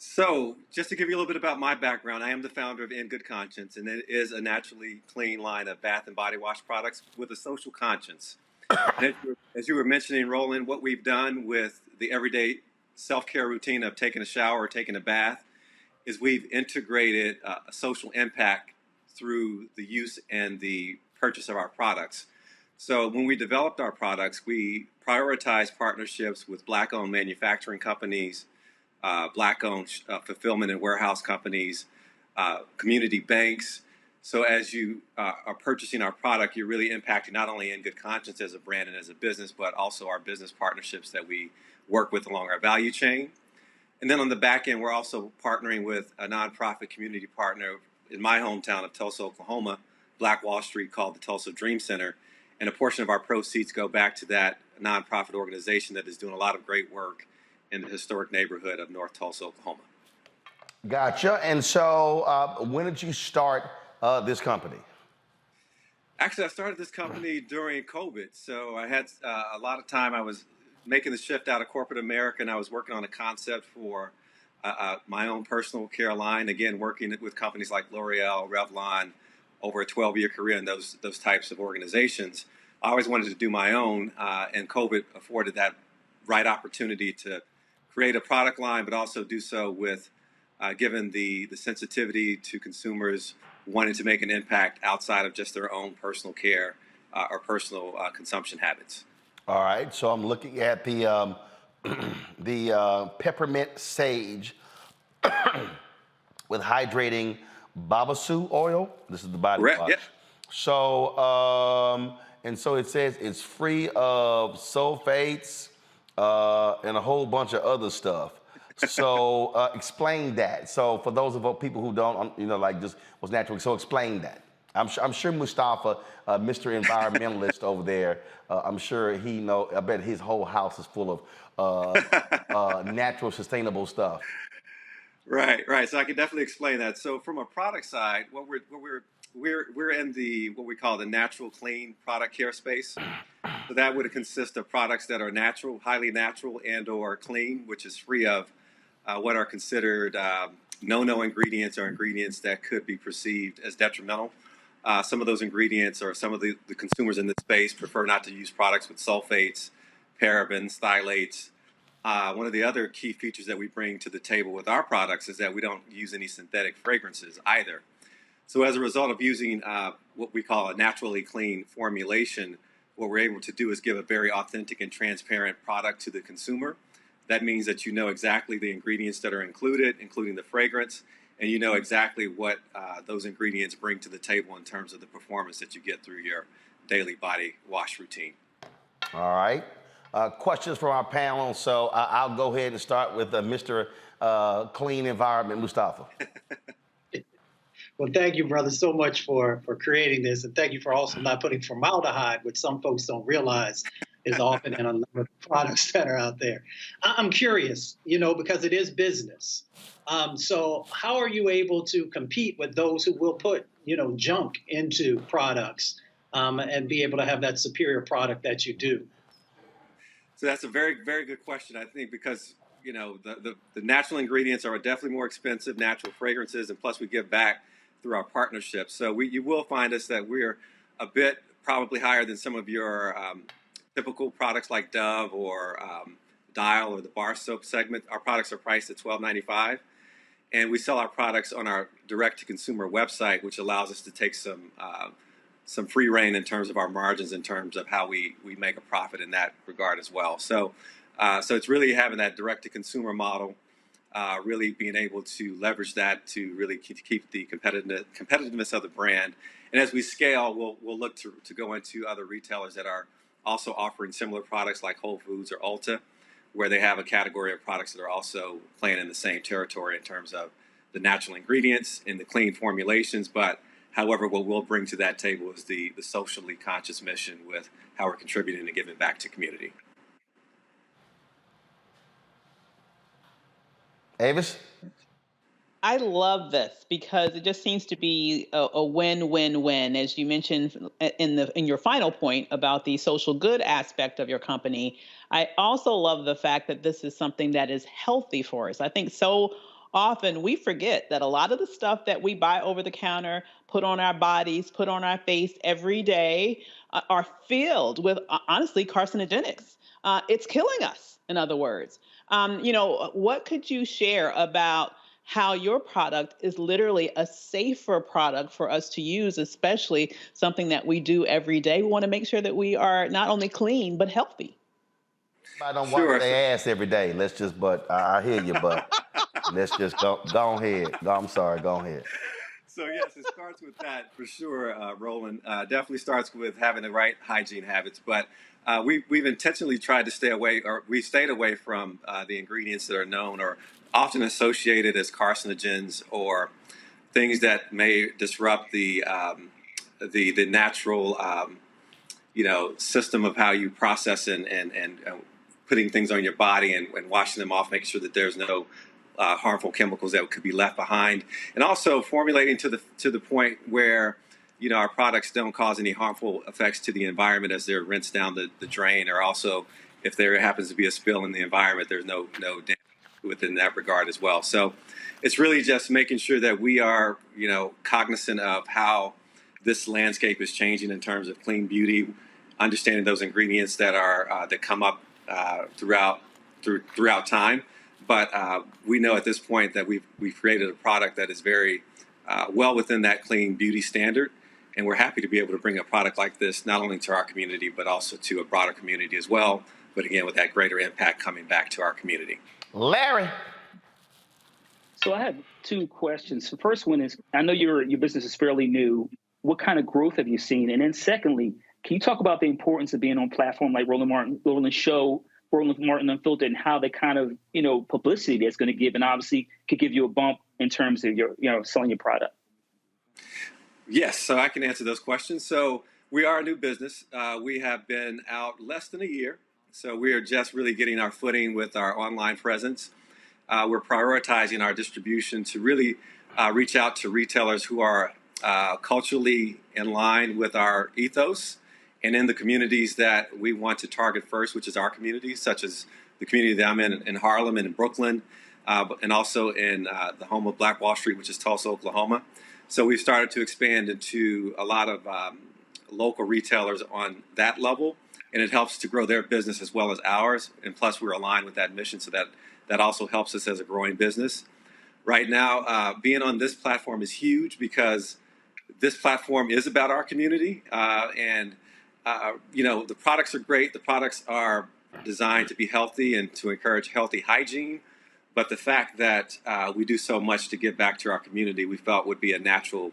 So, just to give you a little bit about my background, I am the founder of In Good Conscience, and it is a naturally clean line of bath and body wash products with a social conscience. And as you were mentioning, Roland, what we've done with the everyday self-care routine of taking a shower or taking a bath is we've integrated a social impact through the use and the purchase of our products. So when we developed our products, we prioritized partnerships with Black-owned manufacturing companies, Black-owned fulfillment and warehouse companies, community banks. So as you are purchasing our product, you're really impacting not only In Good Conscience as a brand and as a business, but also our business partnerships that we work with along our value chain. And then on the back end, we're also partnering with a nonprofit community partner in my hometown of Tulsa, Oklahoma, Black Wall Street, called the Tulsa Dream Center. And a portion of our proceeds go back to that nonprofit organization that is doing a lot of great work in the historic neighborhood of North Tulsa, Oklahoma. Gotcha. And so when did you start this company? Actually, I started this company during COVID. So I had a lot of time. I was making the shift out of corporate America, and I was working on a concept for my own personal care line. Again, working with companies like L'Oreal, Revlon, over a 12-year career in those types of organizations. I always wanted to do my own, and COVID afforded that right opportunity to create a product line, but also do so with, given the sensitivity to consumers wanting to make an impact outside of just their own personal care or personal consumption habits. All right, so I'm looking at the peppermint sage with hydrating babasu oil. This is the body wash. Yep. So, and so it says it's free of sulfates and a whole bunch of other stuff. So explain that. So for those of people who don't, like just what's natural. So explain that. I'm sure Mustafa, Mr. Environmentalist over there, I'm sure he know. I bet his whole house is full of natural, sustainable stuff. Right. So I can definitely explain that. So from a product side, we're in what we call the natural, clean product care space. So that would consist of products that are natural, highly natural, and/or clean, which is free of what are considered no ingredients or ingredients that could be perceived as detrimental. Some of those ingredients, or some of the consumers in this space, prefer not to use products with sulfates, parabens, phthalates. One of the other key features that we bring to the table with our products is that we don't use any synthetic fragrances either. So as a result of using what we call a naturally clean formulation, what we're able to do is give a very authentic and transparent product to the consumer. That means that you know exactly the ingredients that are included, including the fragrance, and you know exactly what those ingredients bring to the table in terms of the performance that you get through your daily body wash routine. All right. Questions from our panel. So I'll go ahead and start with Mr. Clean Environment, Mustafa. Well, thank you, brother, so much for creating this. And thank you for also not putting formaldehyde, which some folks don't realize is often in a number of products that are out there. I'm curious, because it is business. So how are you able to compete with those who will put, junk into products and be able to have that superior product that you do? So that's a very, very good question, I think, because, the natural ingredients are definitely more expensive, natural fragrances, and plus we give back through our partnerships. So you will find us that we're a bit probably higher than some of your typical products like Dove or Dial or the bar soap segment. Our products are priced at $12.95, and we sell our products on our direct-to-consumer website, which allows us to take some free reign in terms of our margins, in terms of how we make a profit in that regard as well. So it's really having that direct-to-consumer model, really being able to leverage that to really keep the competitiveness of the brand. And as we scale, we'll look to go into other retailers that are also offering similar products like Whole Foods or Ulta, where they have a category of products that are also playing in the same territory in terms of the natural ingredients and the clean formulations. But however, what we'll bring to that table is the socially conscious mission with how we're contributing and giving back to community. Avis? I love this because it just seems to be a win-win-win, as you mentioned in your final point about the social good aspect of your company. I also love the fact that this is something that is healthy for us. I think so often we forget that a lot of the stuff that we buy over the counter, put on our bodies, put on our face every day are filled with, honestly, carcinogenics. It's killing us, in other words. What could you share about how your product is literally a safer product for us to use, especially something that we do every day? We want to make sure that we are not only clean, but healthy. I don't Sure. wash their ass every day. Let's just, but I hear you, but let's just go ahead. I'm sorry, go ahead. So yes, it starts with that for sure, Roland. Definitely starts with having the right hygiene habits. But we've intentionally tried to stay away, or we stayed away from the ingredients that are known or often associated as carcinogens or things that may disrupt the natural system of how you process and putting things on your body and washing them off, making sure that there's no harmful chemicals that could be left behind, and also formulating to the point where our products don't cause any harmful effects to the environment as they're rinsed down the drain, or also if there happens to be a spill in the environment, there's no damage within that regard as well. So it's really just making sure that we are cognizant of how this landscape is changing in terms of clean beauty, understanding those ingredients that are that come up throughout time. But we know at this point that we've created a product that is very well within that clean beauty standard, and we're happy to be able to bring a product like this not only to our community but also to a broader community as well. But again, with that greater impact coming back to our community. Larry. So I have two questions. The first one is, I know your business is fairly new. What kind of growth have you seen? And then secondly, can you talk about the importance of being on a platform like Roland Martin Unfiltered, and how the kind of publicity that's going to give, and obviously could give you a bump in terms of your selling your product? Yes, so I can answer those questions. So we are a new business. We have been out less than a year, so we are just really getting our footing with our online presence. We're prioritizing our distribution to really reach out to retailers who are culturally in line with our ethos, and in the communities that we want to target first, which is our community, such as the community that I'm in Harlem and in Brooklyn, and also in the home of Black Wall Street, which is Tulsa, Oklahoma. So we've started to expand into a lot of local retailers on that level, and it helps to grow their business as well as ours. And plus, we're aligned with that mission, so that also helps us as a growing business. Right now, being on this platform is huge because this platform is about our community, and the products are great. The products are designed to be healthy and to encourage healthy hygiene. But the fact that we do so much to give back to our community, we felt would be a natural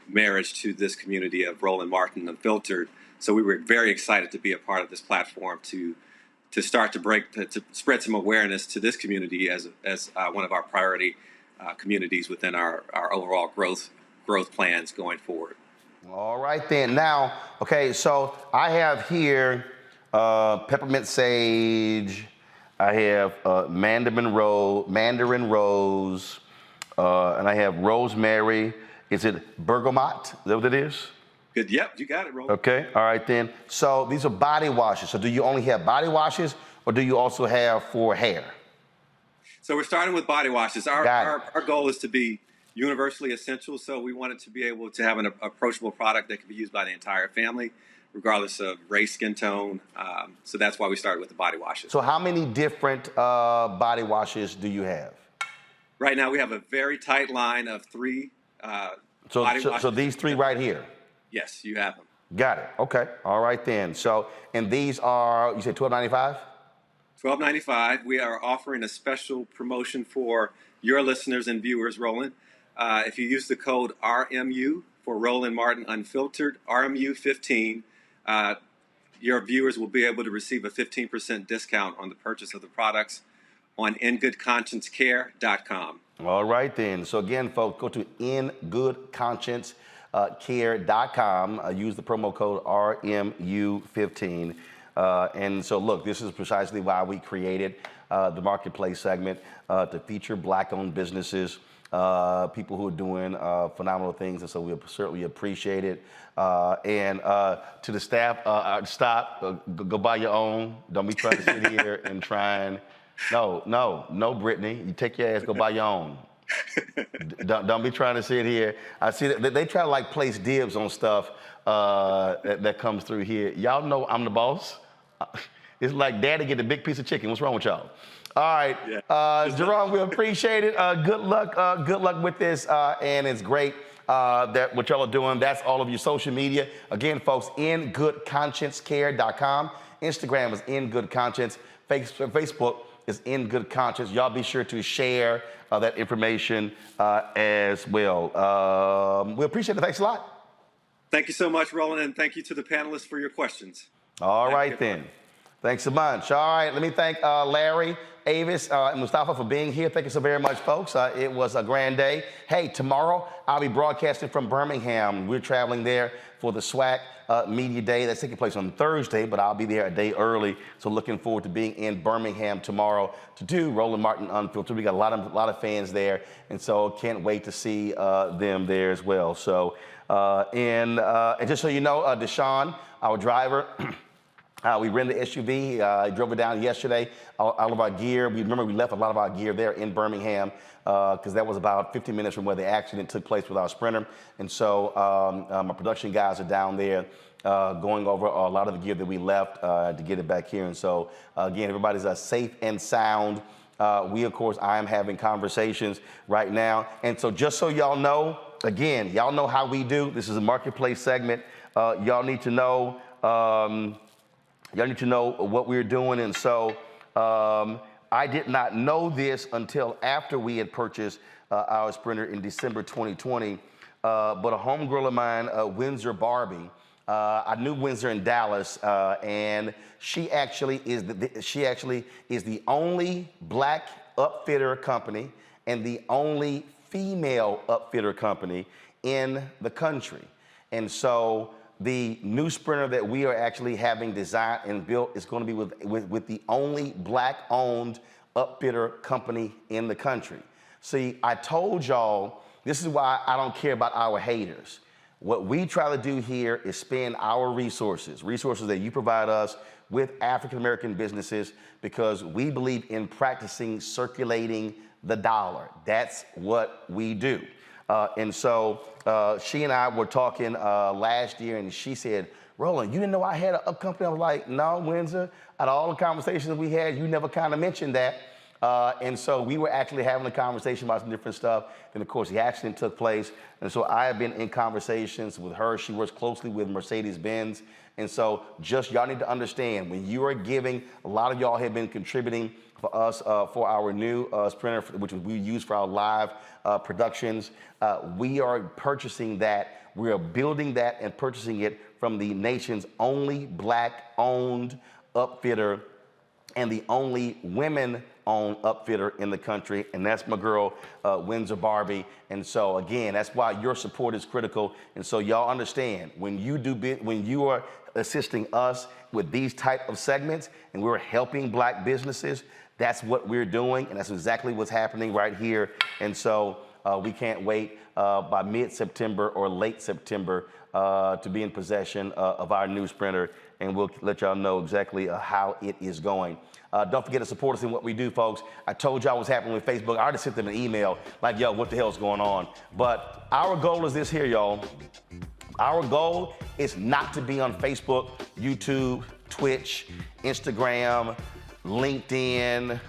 marriage to this community of Roland Martin Unfiltered. So we were very excited to be a part of this platform to start to spread some awareness to this community as one of our priority communities within our overall growth plans going forward. All right then. Now, okay, so I have here peppermint sage. I have mandarin rose, and I have rosemary. Is it bergamot? Is that what it is? Good. Yep, you got it, Roland. Okay. All right then. So these are body washes. So do you only have body washes, or do you also have for hair? So we're starting with body washes. Our goal is to be universally essential. So we wanted to be able to have an approachable product that can be used by the entire family, regardless of race, skin tone. So that's why we started with the body washes. So how many different body washes do you have? Right now we have a very tight line of 3 body washes. So these 3 right here? Yes, you have them. Got it. Okay. All right then. So, and these are, you said $12.95? $12.95. We are offering a special promotion for your listeners and viewers, Roland. If you use the code RMU for Roland Martin Unfiltered, RMU15, your viewers will be able to receive a 15% discount on the purchase of the products on ingoodconsciencecare.com. All right then. So again, folks, go to ingoodconsciencecare.com. Use the promo code RMU15. And so look, this is precisely why we created the marketplace segment to feature Black-owned businesses, people who are doing phenomenal things, and so we certainly appreciate it. And to the staff, stop, go buy your own. Don't be trying to sit here and try and, no, Brittany, you take your ass, go buy your own. Don't be trying to sit here. I see that they try to like place dibs on stuff that comes through here. Y'all know I'm the boss. It's like daddy get the big piece of chicken. What's wrong with y'all? All right, Jerome, we appreciate it. Good luck with this, and it's great that what y'all are doing. That's all of your social media. Again, folks, ingoodconsciencecare.com. Instagram is In Good Conscience. Facebook is In Good Conscience. Y'all be sure to share that information as well. We appreciate it. Thanks a lot. Thank you so much, Roland, and thank you to the panelists for your questions. All right, then. Thanks so much. All right, let me thank Larry, Avis, and Mustafa for being here. Thank you so very much, folks. It was a grand day. Hey, tomorrow I'll be broadcasting from Birmingham. We're traveling there for the SWAC Media Day. That's taking place on Thursday, but I'll be there a day early. So looking forward to being in Birmingham tomorrow to do Roland Martin Unfiltered. We got a lot of fans there, and so can't wait to see them there as well. So, and just so you know, Deshaun, our driver, we rented the SUV. I drove it down yesterday. All of our gear. We left a lot of our gear there in Birmingham because that was about 15 minutes from where the accident took place with our Sprinter. And so my production guys are down there going over a lot of the gear that we left to get it back here. And so again, everybody's safe and sound. We, of course, I am having conversations right now. And so just so y'all know, again, y'all know how we do. This is a marketplace segment. Y'all need to know. Y'all need to know what we're doing, and so I did not know this until after we had purchased our Sprinter in December 2020. But a homegirl of mine, Windsor Barbie, I knew Windsor in Dallas, and she actually is the only black upfitter company and the only female upfitter company in the country, and so. The new Sprinter that we are actually having designed and built is going to be with the only black-owned upfitter company in the country. See, I told y'all, this is why I don't care about our haters. What we try to do here is spend our resources that you provide us with African-American businesses, because we believe in practicing circulating the dollar. That's what we do. And so she and I were talking last year, and she said, Roland, you didn't know I had an up company? I was like, no, Windsor. Out of all the conversations we had, you never kind of mentioned that. And so we were actually having a conversation about some different stuff. Then, of course, the accident took place. And so I have been in conversations with her. She works closely with Mercedes-Benz. And so just y'all need to understand, when you are giving, a lot of y'all have been contributing for us for our new Sprinter, which we use for our live productions. We are purchasing that. We are building that and purchasing it from the nation's only black-owned upfitter and the only women-owned upfitter in the country, and that's my girl, Windsor Barbie. And so again, that's why your support is critical. And so y'all understand, when you are assisting us with these type of segments and we're helping black businesses, that's what we're doing, and that's exactly what's happening right here. And so we can't wait by mid-September or late September to be in possession of our new Sprinter, and we'll let y'all know exactly how it is going. Don't forget to support us in what we do, folks. I told y'all what's happening with Facebook. I already sent them an email like, yo, what the hell's going on? But our goal is this here, y'all. Our goal is not to be on Facebook, YouTube, Twitch, Instagram, LinkedIn,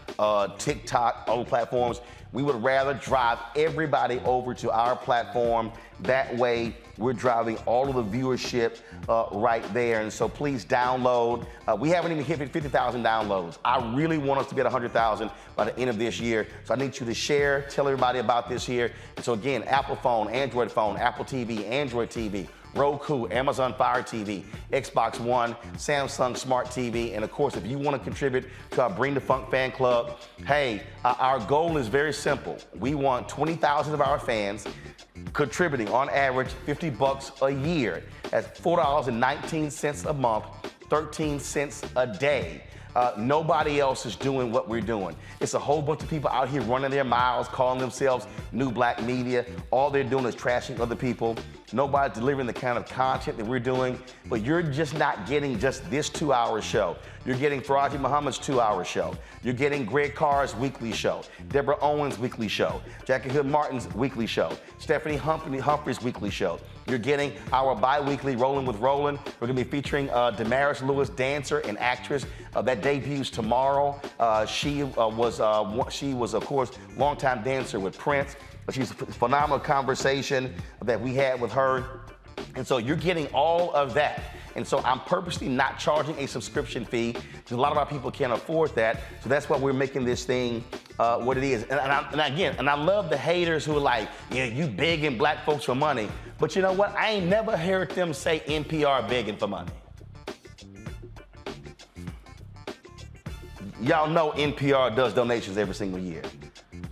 TikTok, all platforms. We would rather drive everybody over to our platform. That way, we're driving all of the viewership right there. And so please download. We haven't even hit 50,000 downloads. I really want us to get 100,000 by the end of this year. So I need you to share, tell everybody about this here. And so again, Apple phone, Android phone, Apple TV, Android TV, Roku, Amazon Fire TV, Xbox One, Samsung Smart TV, and of course, if you want to contribute to our Bring the Funk fan club, hey, our goal is very simple. We want 20,000 of our fans contributing on average $50 a year. That's $4.19 a month, 13 cents a day. Nobody else is doing what we're doing. It's a whole bunch of people out here running their miles, calling themselves new black media. All they're doing is trashing other people. Nobody's delivering the kind of content that we're doing, but you're just not getting just this 2-hour show. You're getting Faraji Muhammad's 2-hour show. You're getting Greg Carr's weekly show, Deborah Owens' weekly show, Jackie Hood Martin's weekly show, Stephanie Humphrey's weekly show. You're getting our bi-weekly Rollin' with Rollin'. We're gonna be featuring Damaris Lewis, dancer and actress that debuts tomorrow. She was, of course, longtime dancer with Prince. She's a phenomenal conversation that we had with her. And so you're getting all of that. And so I'm purposely not charging a subscription fee because a lot of our people can't afford that. So that's why we're making this thing what it is. And I love the haters who are like, yeah, you begging black folks for money. But you know what? I ain't never heard them say NPR begging for money. Y'all know NPR does donations every single year.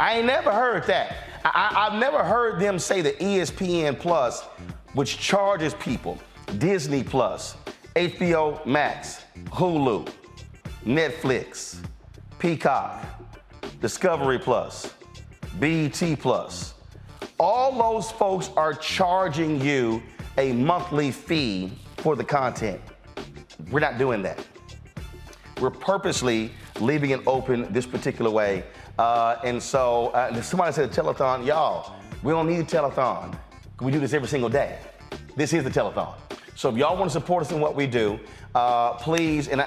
I ain't never heard that. I've never heard them say that ESPN Plus, which charges people, Disney Plus, HBO Max, Hulu, Netflix, Peacock, Discovery Plus, BET Plus, all those folks are charging you a monthly fee for the content. We're not doing that. We're purposely leaving it open this particular way. And so somebody said a telethon, y'all, we don't need a telethon. We do this every single day. This is the telethon. So if y'all want to support us in what we do, please, and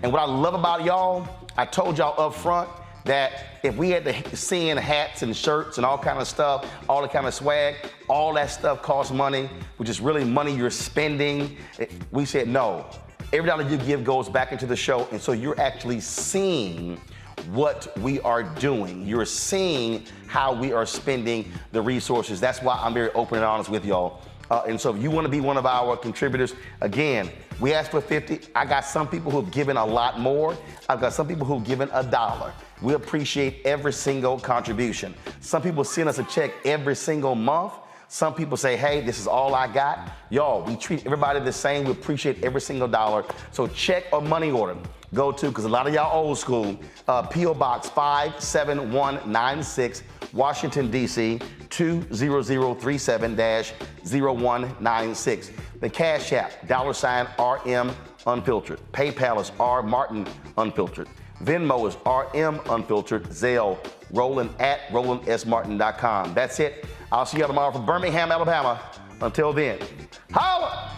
what I love about y'all, I told y'all up front that if we had to send hats and shirts and all kind of stuff, all the kind of swag, all that stuff costs money, which is really money you're spending. We said no. Every dollar you give goes back into the show, and so you're actually seeing what we are doing. You're seeing how we are spending the resources. That's why I'm very open and honest with y'all. And so if you want to be one of our contributors, again, we asked for 50. I got some people who have given a lot more. I've got some people who've given $1. We appreciate every single contribution. Some people send us a check every single month. Some people say, hey, this is all I got. Y'all, we treat everybody the same. We appreciate every single dollar. So check or money order. Go to, because a lot of y'all old school, P.O. Box 57196, Washington, D.C., 20037-0196. The Cash App, $RM Unfiltered. PayPal is R Martin Unfiltered. Venmo is RM Unfiltered. Zelle, Roland@RolandSMartin.com. That's it. I'll see you tomorrow from Birmingham, Alabama. Until then, holla!